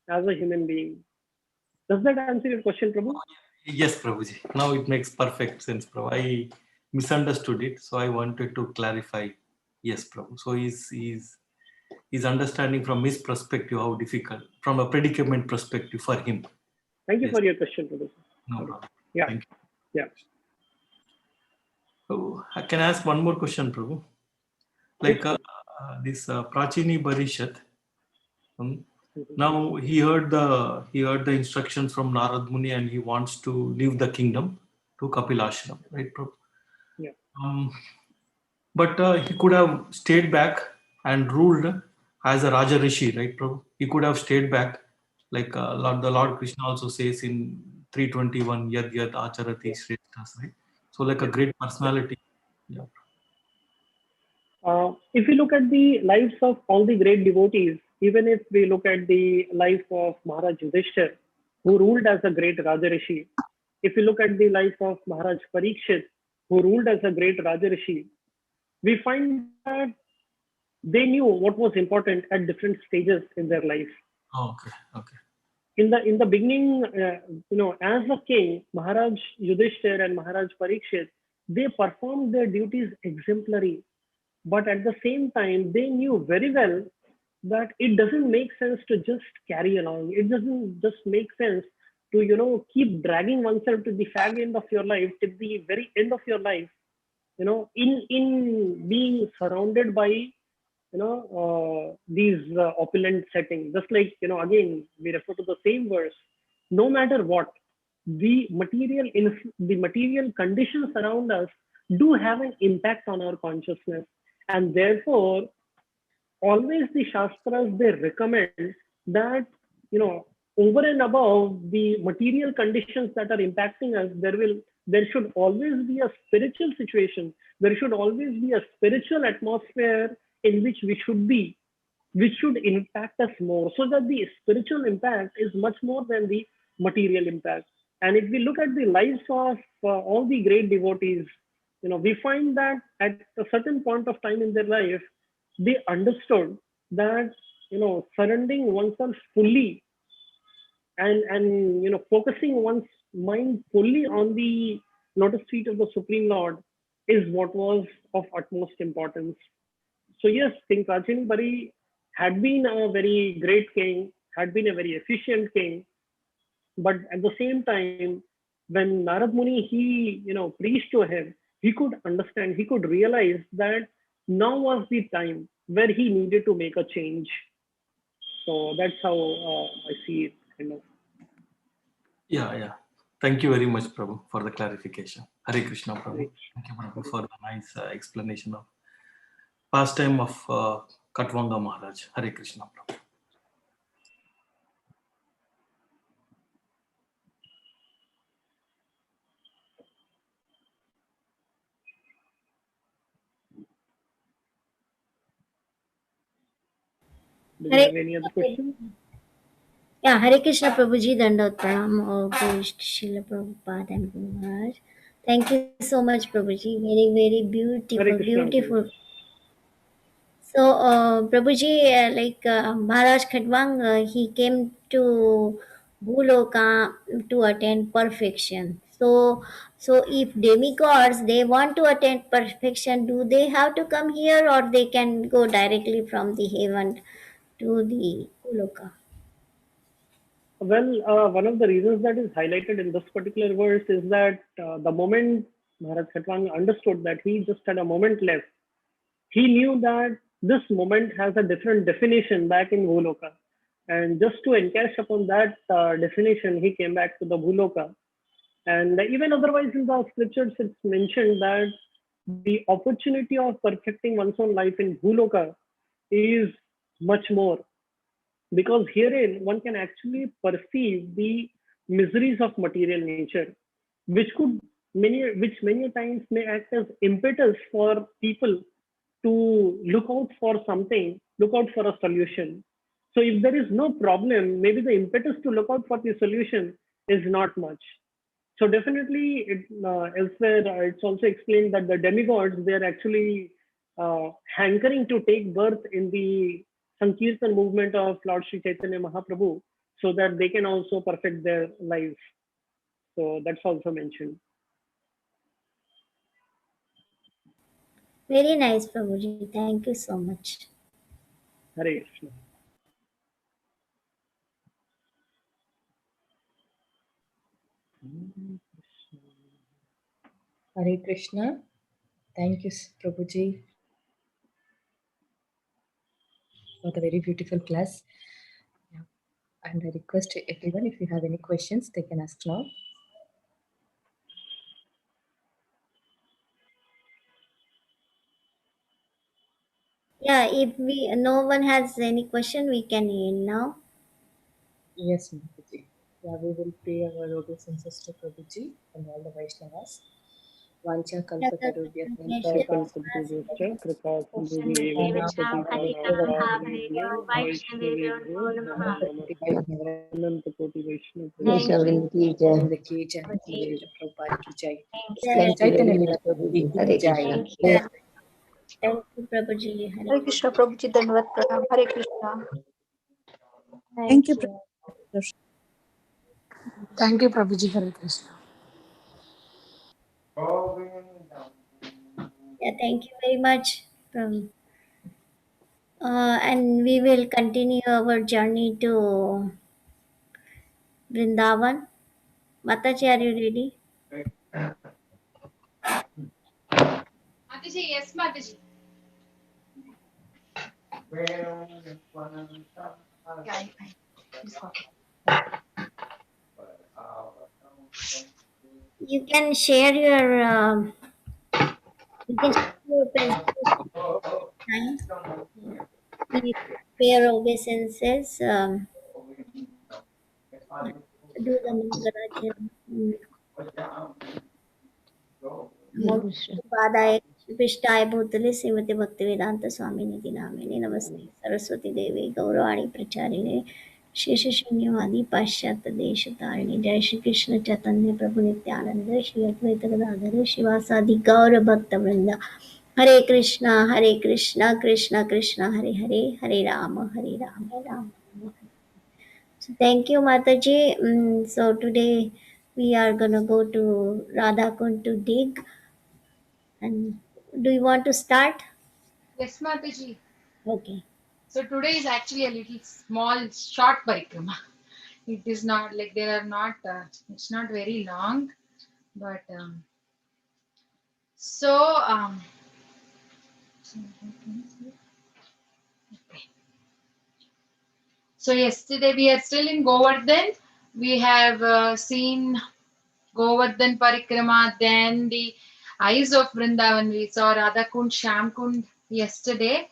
as a human being. Does that answer your question, Prabhu? Yes, Prabhuji. Now it makes perfect sense, Prabhu. I misunderstood it, so I wanted to clarify. Yes, Prabhu. So he's understanding from his perspective how difficult, from a predicament perspective for him. Thank you Yes. for your question, Prabhu. No problem. Yeah. Thank you. Yeah. So can I ask one more question, Prabhu? Like this Prachini Barishat. Now he heard the instructions from Narad Muni and he wants to leave the kingdom to Kapil Ashram, right, Prabhu? Yeah. But he could have stayed back and ruled as a Raja Rishi, right, Prabhu? He could have stayed back, like the Lord Krishna also says in 321, Yad Yad Acharati Shreshtas, right? So like a great personality. Yeah. If we look at the lives of all the great devotees, even if we look at the life of Maharaj Yudhishthir, who ruled as a great Rajarishi, if we look at the life of Maharaj Parikshit, who ruled as a great Rajarishi, we find that they knew what was important at different stages in their life. Okay. Okay. In the beginning, as a king, Maharaj Yudhishthir and Maharaj Parikshit, they performed their duties exemplary. But at the same time, they knew very well that it doesn't make sense to just carry along. It doesn't just make sense to, keep dragging oneself to the fag end of your life, till the very end of your life, in being surrounded by, these opulent settings. Just like, again, we refer to the same verse. No matter what, the material conditions around us do have an impact on our consciousness, and therefore always the shastras, they recommend that, over and above the material conditions that are impacting us, there should always be a spiritual situation. There should always be a spiritual atmosphere in which we should be, which should impact us more, so that the spiritual impact is much more than the material impact. And if we look at the lives of all the great devotees, we find that at a certain point of time in their life, they understood that, surrendering oneself fully and focusing one's mind fully on the lotus feet of the Supreme Lord is what was of utmost importance. So yes, King Prachini Bari had been a very great king, had been a very efficient king, but at the same time, when Narad Muni, he preached to him, he could understand, he could realize that now was the time where he needed to make a change. So that's how I see it, kind of. Yeah. Thank you very much, Prabhu, for the clarification. Hare Krishna, Prabhu. Thank you, Prabhu, for the nice explanation of pastime of Katwanga Maharaj. Hare Krishna, Prabhu. Do you have any other questions? Yeah, Hare Krishna Prabhuji, Dandavat Pranam, Srila Prabhupada and Guru Maharaj. Thank you so much, Prabhuji. Very, very beautiful, Hare Krishna, beautiful. So, Prabhuji, Maharaj Khatwang, he came to Bhuloka to attain perfection. So if demigods, they want to attain perfection, do they have to come here, or they can go directly from the heaven to the Bhuloka? Well, one of the reasons that is highlighted in this particular verse is that the moment Maharaj Khatwang understood that he just had a moment left, he knew that this moment has a different definition back in Goloka. And just to encash upon that definition, he came back to the Bhuloka. And even otherwise in the scriptures, it's mentioned that the opportunity of perfecting one's own life in Bhuloka is much more, because herein one can actually perceive the miseries of material nature, which many times may act as impetus for people to look out for something, look out for a solution. So if there is no problem, maybe the impetus to look out for the solution is not much. So definitely, elsewhere it's also explained that the demigods, they are actually hankering to take birth in the Sankirtan movement of Lord Sri Chaitanya Mahaprabhu, so that they can also perfect their lives. So that's also mentioned. Very nice, Prabhuji. Thank you so much. Hare Krishna. Hare Krishna. Thank you, Prabhuji, for the very beautiful class. Yeah. And I request everyone, if you have any questions, they can ask now. Yeah, if no one has any question, we can end now. Yes, Prabhuji. Yeah, we will pay our obeisances to Prabhuji and all the Vaishnavas. Vancha kalpatarubhya कृपा सिन्धुभ्यश्च पतितानां वैष्णवेभ्यो नमो नमः। अनंत कोटि वैष्णव Vrinda ki jai. Vrinda ki jai, Prabhupada ki jai. Thank you very Chaitanya much, Lila Prabhuji. ki Hare jai. Krishna. Thank you, Prabhuji. Hare Krishna, Prabhuji, Dandavat Pranam. Hare Krishna. Thank you. Thank you, Prabhuji. Hare Krishna. Yeah, thank you very much. And we will continue our journey to Vrindavan. Mataji, are you ready? Mataji, yes, Mataji. You can share your presentation time. We prepare obeisances. Do the Mangalacharana. Padaya Pishtai Bhutali Srimati Bhaktivedanta Swami Nidhi Namini Namaste Saraswati Devi Gauravani Pracharine Shesha Shunyavadi Pashyata Deshatarine Jai Shri Krishna Chaitanya Prabhu Nityananda Shri Advaita Gadadhara Shivasadi Gaura Bhakta Vrinda Hare Krishna Krishna Krishna Hare Hare Hare Rama Rama. So thank you, Mataji. So today we are gonna go to Radha Kund to dig. And do you want to start? Yes, Mataji. Okay. So today is actually a little small, short parikrama. It is not like there are not. It's not very long, but so so yesterday we are still in Govardhan. We have seen Govardhan Parikrama, then the eyes of Vrindavan. We saw Radhakund, Shamkund yesterday.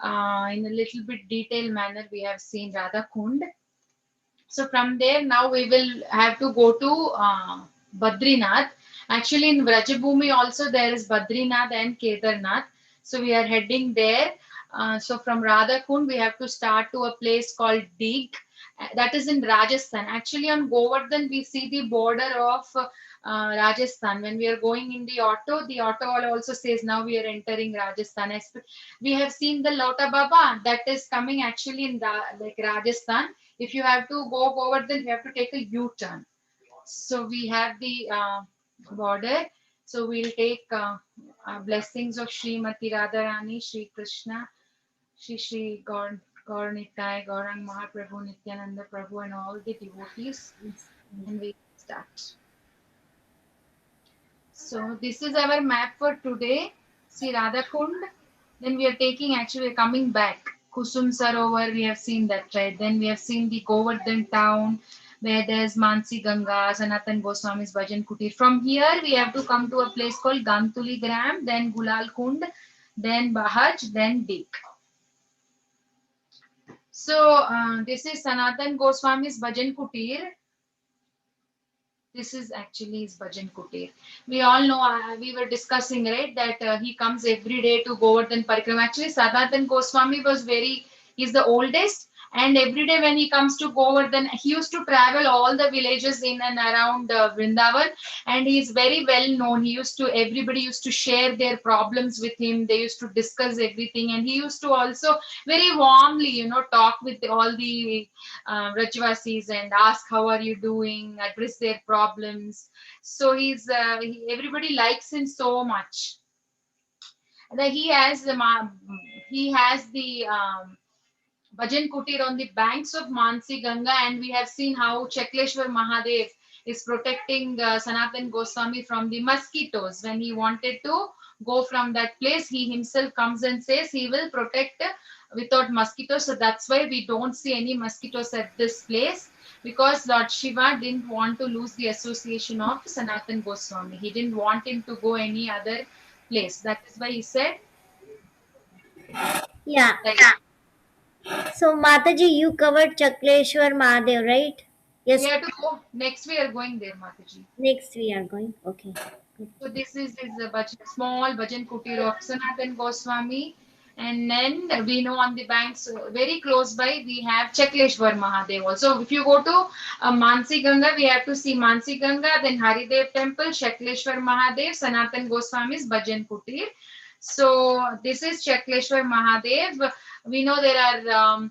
In a little bit detailed manner, we have seen Radhakund. So from there, now we will have to go to Badrinath. Actually, in Vrajabhumi also there is Badrinath and Kedarnath. So we are heading there. So from Radhakund, we have to start to a place called Dig. That is in Rajasthan. Actually, on Govardhan, we see the border of Rajasthan. When we are going in the auto also says now we are entering Rajasthan. We have seen the Lota Baba that is coming actually in like Rajasthan. If you have to go Govardhan, you have to take a U-turn. So we have the border. So we'll take blessings of Srimati Radharani, Sri Krishna, Shri Gaur Nitai, Gaurang Mahaprabhu, Nityananda Prabhu, and all the devotees. And we start. So this is our map for today. See Radhakund. Then we are taking, actually we're coming back. Kusum Sarovar, we have seen that, right? Then we have seen the Govardhan town, where there's Mansi Ganga, Sanatan Goswami's Bhajan Kutir. From here, we have to come to a place called Gantuli Gram, then Gulal Kund, then Bahaj, then Dik. So this is Sanatan Goswami's Bhajan Kutir. This is actually his Bhajan Kutir. We all know, we were discussing, right, that he comes every day to Govardhan Parikrama. Actually, Sanatan Goswami was he's the oldest, and every day when he comes to Govardhan, he used to travel all the villages in and around Vrindavan, and he is very well known. Everybody used to share their problems with him. They used to discuss everything, and he used to also very warmly, talk with all the Rajvasis and ask how are you doing, address their problems. So everybody likes him so much. That he has the Bhajan Kutir on the banks of Mansi Ganga, and we have seen how Chakleshwar Mahadev is protecting Sanatan Goswami from the mosquitoes. When he wanted to go from that place, he himself comes and says he will protect without mosquitoes. So that's why we don't see any mosquitoes at this place, because Lord Shiva didn't want to lose the association of Sanatan Goswami. He didn't want him to go any other place. That is why he said, Yeah. So Mataji, you covered Chakleshwar Mahadev, right? Yes. We have to go. Next we are going there, Mataji. Next we are going. Okay. So this is small Bhajan Kutir of Sanatan Goswami. And then we know on the banks, very close by, we have Chakleshwar Mahadev also. If you go to Mansi Ganga, we have to see Mansi Ganga, then Haridev Temple, Chakleshwar Mahadev, Sanatan Goswami's Bhajan Kutir. So this is Chakleshwar Mahadev. We know there are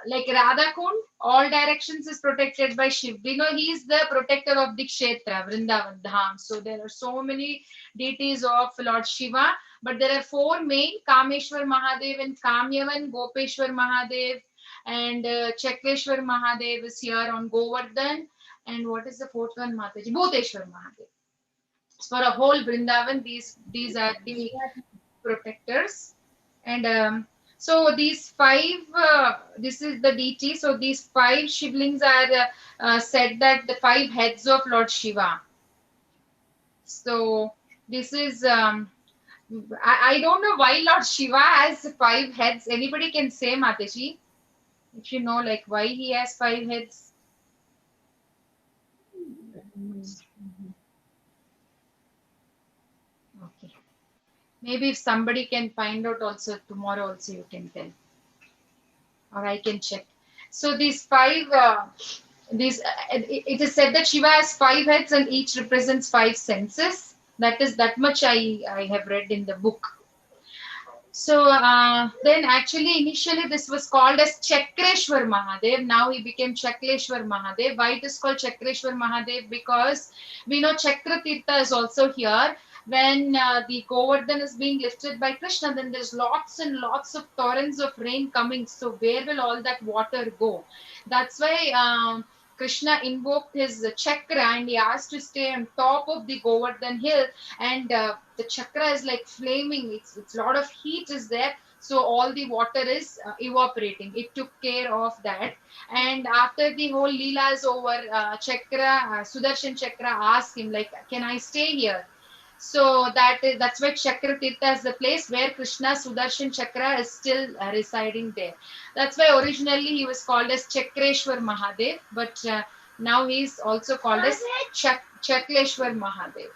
like Radha Kund, all directions is protected by Shiv. We know he is the protector of the Kshetra, Vrindavan Dham. So there are so many deities of Lord Shiva, but there are four main: Kameshwar Mahadev and Kamyavan, Gopeshwar Mahadev, and Chakleshwar Mahadev is here on Govardhan. And what is the fourth one, Mataji? Bhuteshwar Mahadev. So for a whole Vrindavan, these are the protectors. And so these five, this is the deity. So these five Shivlings are said that the five heads of Lord Shiva. So this is, I don't know why Lord Shiva has five heads. Anybody can say, Mataji, if you know, like, why he has five heads. Okay. Maybe if somebody can find out also, tomorrow also you can tell. Or I can check. So these five, it is said that Shiva has five heads and each represents five senses. That much I have read in the book. So then actually initially this was called as Chakreshwar Mahadev. Now he became Chakleshwar Mahadev. Why it is called Chakreshwar Mahadev? Because we know Chakra Tirtha is also here. When the Govardhan is being lifted by Krishna, then there's lots and lots of torrents of rain coming. So where will all that water go? That's why Krishna invoked his chakra and he asked to stay on top of the Govardhan hill, and the chakra is like flaming. It's a lot of heat is there, so all the water is evaporating. It took care of that. And after the whole Lila is over, Sudarshan Chakra asked him, like, can I stay here? So that's why Chakra Tirtha is the place where Krishna Sudarshan Chakra is still residing there. That's why originally he was called as Chakreshwar Mahadev, but now he's also called as Chakleshwar Mahadev.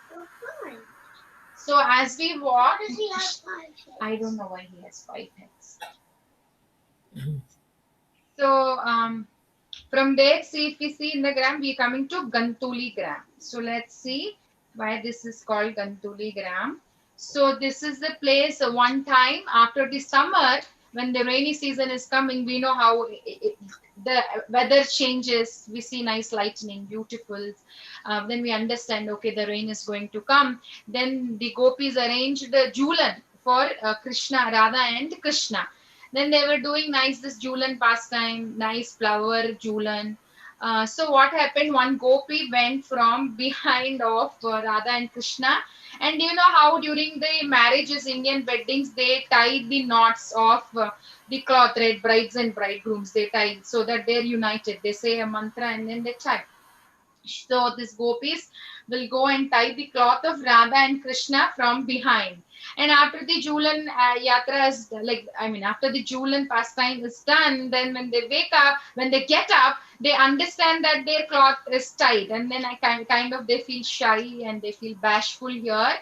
So as we walk, I don't know why he has five heads. So from there, see, if we see in the gram, we are coming to Gantuli gram. So let's see why this is called Gantuli gram. So this is the place one time after the summer, when the rainy season is coming, we know how the weather changes. We see nice lightning, beautiful. Then we understand, okay, the rain is going to come. Then the gopis arranged the Julan for Krishna, Radha and Krishna. Then they were doing nice this Julan pastime, nice flower Julan. So what happened? One gopi went from behind of Radha and Krishna, and you know how during the marriages, Indian weddings, they tied the knots of the cloth, red brides and bridegrooms. They tied so that they're united. They say a mantra and then they tie. So these gopis will go and tie the cloth of Radha and Krishna from behind. And after the Julan yatra is like, I mean, after the Julan pastime is done, then when they wake up, when they get up, they understand that their cloth is tied, and then I kind of they feel shy and they feel bashful here,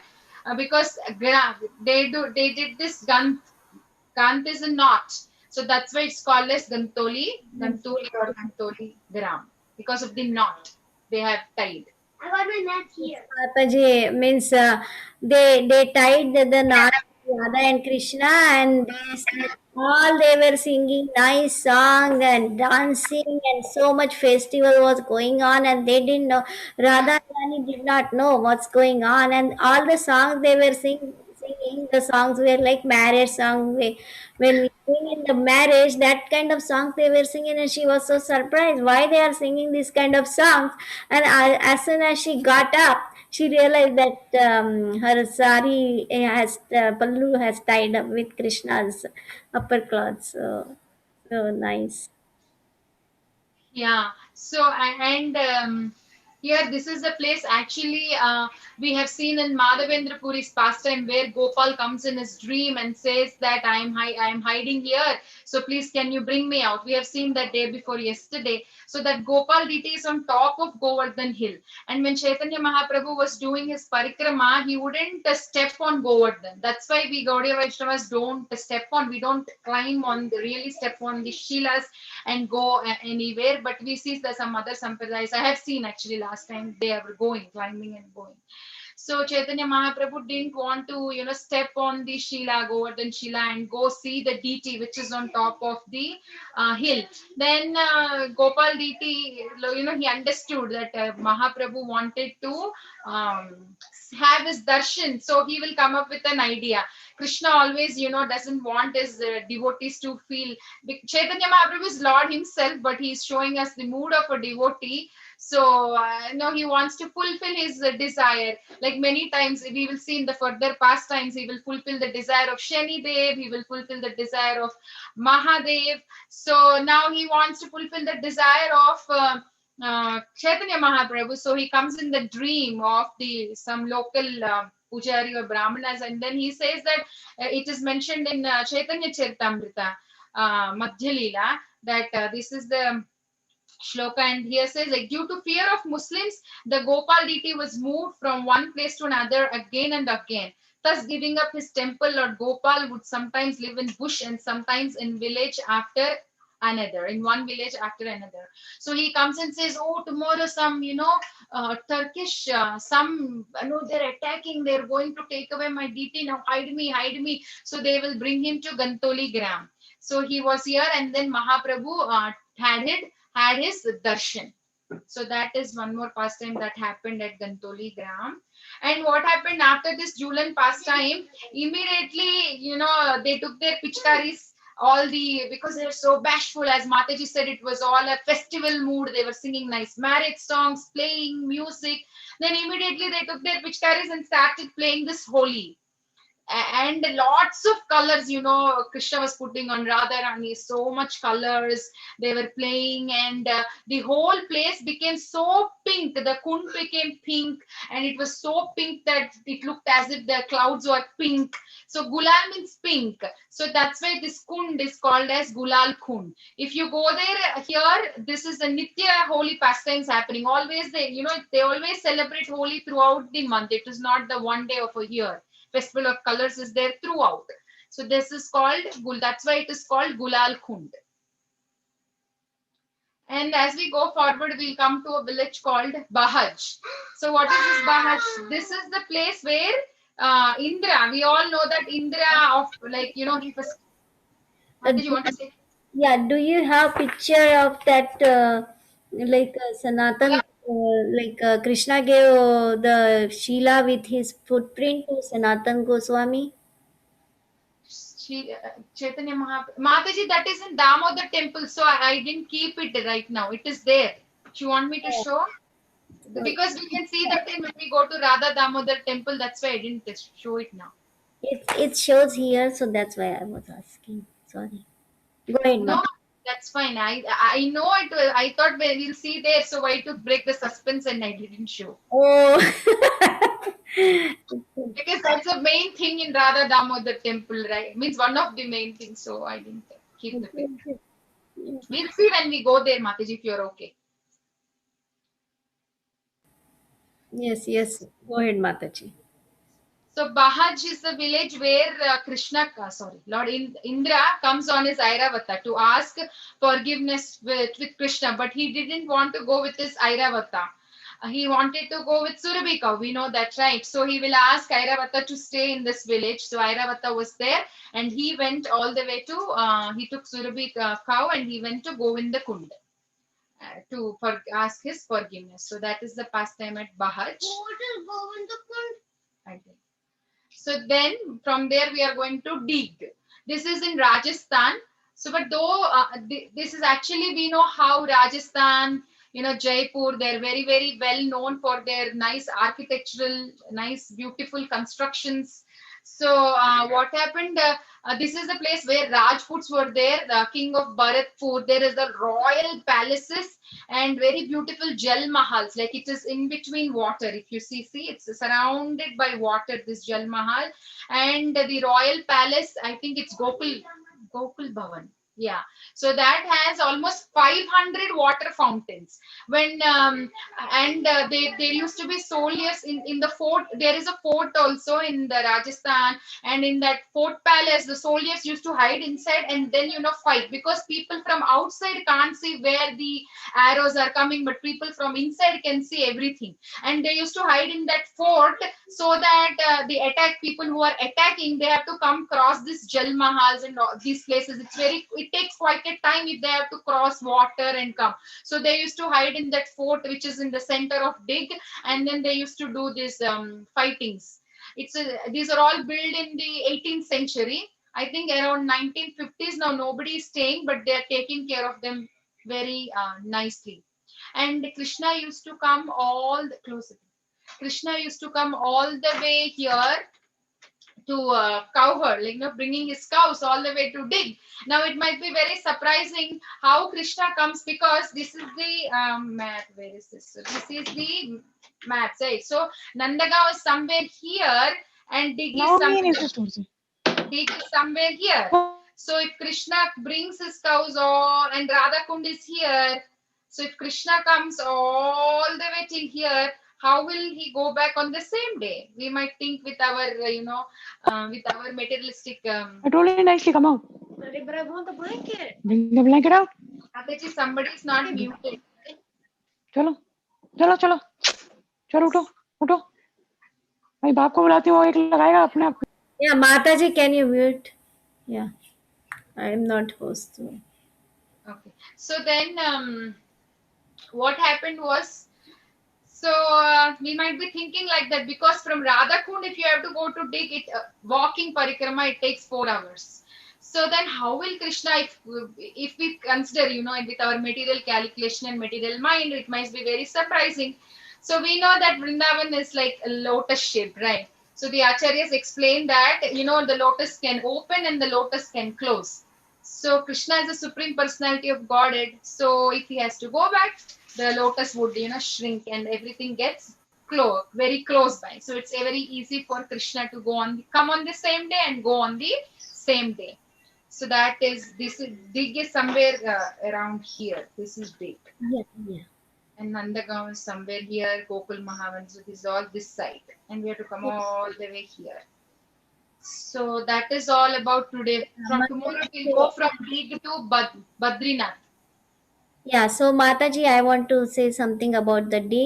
because they did this Gant is a knot, so that's why it's called as Gantoli or Gantoli Gram, because of the knot they have tied. I got my mat here. Papaji means they tied the knot Radha and Krishna, and all they were singing nice song and dancing, and so much festival was going on, and they didn't know. Radha and Rani did not know what's going on, and all the songs they were singing, the songs were like marriage songs. When we sing in the marriage, that kind of songs they were singing, and she was so surprised why they are singing this kind of songs. And as soon as she got up, she realized that her sari has pallu has tied up with Krishna's upper cloth. So nice. Yeah. So and here this is the place actually we have seen in Madhavendra Puri's pastime where Gopal comes in his dream and says that I am hiding here. So please can you bring me out? We have seen that day before yesterday. So that Gopal deity is on top of Govardhan hill. And when Chaitanya Mahaprabhu was doing his parikrama, he wouldn't step on Govardhan. That's why we Gaudiya Vaishnavas don't step on. We don't climb on really step on the Shilas and go anywhere. But we see that some other sampradayas, I have seen actually last time they were climbing and going. So Chaitanya Mahaprabhu didn't want to, step on the Shila, Govardhan Shila, and go see the deity which is on top of the hill. Then Gopal deity, he understood that Mahaprabhu wanted to have his darshan, so he will come up with an idea. Krishna always, doesn't want his devotees to feel. Chaitanya Mahaprabhu is Lord himself, but he is showing us the mood of a devotee. So, he wants to fulfill his desire. Like many times, we will see in the further pastimes, he will fulfill the desire of Shani Dev, he will fulfill the desire of Mahadev. So, now he wants to fulfill the desire of Chaitanya Mahaprabhu. So, he comes in the dream of some local Pujari or Brahmanas, and then he says that it is mentioned in Chaitanya Charitamrita, Madhya Lila, that this is the shloka, and here says like due to fear of Muslims, the Gopal deity was moved from one place to another again and again. Thus, giving up his temple, Lord Gopal would sometimes live in bush and sometimes in village after another, in one village after another. So he comes and says, "Oh, tomorrow some, Turkish, some, they're attacking. They're going to take away my deity. Now hide me, hide me." So they will bring him to Gantoli Gram. So he was here, and then Mahaprabhu had his darshan. So that is one more pastime that happened at Gantoli Gram. And what happened after this Julan pastime? Immediately, they took their pichkaris, because they were so bashful. As Mataji said, it was all a festival mood. They were singing nice marriage songs, playing music. Then immediately they took their pichkaris and started playing this Holi. And lots of colors, Krishna was putting on Radha Rani, so much colors they were playing, and the whole place became so pink. The kund became pink, and it was so pink that it looked as if the clouds were pink. So Gulal means pink. So that's why this kund is called as Gulal Kund. If you go there, here, this is the Nitya holy pastimes happening. Always they always celebrate Holi throughout the month. It is not the one day of a year. Festival of colors is there throughout. So this is called that's why it is called Gulal Kund. And as we go forward, we'll come to a village called Bahaj. So what is this Bahaj? This is the place where Indra, we all know that Indra of he was. What did you want to say? Yeah, do you have picture of that Sanatan, Krishna gave the Sheila with his footprint to Sanatan Goswami? Chaitanya Mataji, that is in Damodar temple, so I didn't keep it right now. It is there. Do you want me to show? Because we can see that thing when we go to Radha Damodar temple. That's why I didn't show it now. It shows here, so that's why I was asking. Sorry. Go ahead, No, Mata. that's fine. I know it. I thought we'll see there, so why to break the suspense, and I didn't show. Oh. Because that's the main thing in Radha Damodar temple, right? Means one of the main things. So I didn't keep the picture. We'll see when we go there, Mataji, if you're okay. Yes. Go ahead, Mataji. So Bahaj is the village where Lord Indra comes on his Airavata to ask forgiveness with Krishna, but he didn't want to go with his Airavata. He wanted to go with Surabhi cow. We know that, right? So he will ask Airavata to stay in this village. So Airavata was there, and he went all the way to. He took Surabhi cow and he went to Govinda Kund to ask his forgiveness. So that is the pastime at Bahaj. What is Govinda Kund? I think. So then from there we are going to dig. This is in Rajasthan. So, but though this is actually, we know how Rajasthan, Jaipur, they're very, very well known for their nice architectural, nice, beautiful constructions. So what happened? This is the place where Rajputs were there, the king of Bharatpur. There is the royal palaces and very beautiful Jal Mahals. Like it is in between water. If you see, it's surrounded by water, this Jal Mahal. And the royal palace, I think it's Gokul Bhavan. Yeah. So that has almost 500 water fountains. When there used to be soldiers in the fort. There is a fort also in the Rajasthan, and in that fort palace, the soldiers used to hide inside and then fight, because people from outside can't see where the arrows are coming, but people from inside can see everything. And they used to hide in that fort so that the people who are attacking, they have to come cross this Jal Mahals and these places. It takes quite a time if they have to cross water and come. So they used to hide in that fort, which is in the center of Dig, and then they used to do these fightings. These are all built in the 18th century. I think around 1950s. Now nobody is staying, but they are taking care of them very nicely. And Krishna used to come Krishna used to come all the way here to cow herd, bringing his cows all the way to Dig. Now it might be very surprising how Krishna comes, because this is the map. Where is this? So this is the map, right? So Nandagaon is somewhere here, and Dig is somewhere here. So if Krishna brings his cows all, and Radha Kund is here, so if Krishna comes all the way till here, how will he go back on the same day? We might think with our, with our materialistic. I told you nicely, come out. Bring the blanket out. Ataji, somebody is not muted. चलो उठो भाई बाप को बुलाती हूँ, वो एक लगाएगा अपने आप. Yeah, Mataji, can you mute? Yeah, I am not host. So. Okay. So then, what happened was, we might be thinking like that, because from Radha Kund, if you have to go to Dig, walking parikrama, it takes 4 hours. So then how will Krishna, if we consider, with our material calculation and material mind, it might be very surprising. So we know that Vrindavan is like a lotus shape, right? So the Acharyas explain that, the lotus can open and the lotus can close. So Krishna is the Supreme Personality of Godhead. So if he has to go back, the lotus would, shrink and everything gets very close by. So it's very easy for Krishna to come on the same day and go on the same day. So that is, Dig is somewhere around here. This is Dig. Yeah. And Nandagaon is somewhere here. Gokul Mahavan. So this is all this side. And we have to come all the way here. So that is all about today. From tomorrow we'll go from Dig to Badrinath. Yeah, so Mataji, I want to say something about the Dig.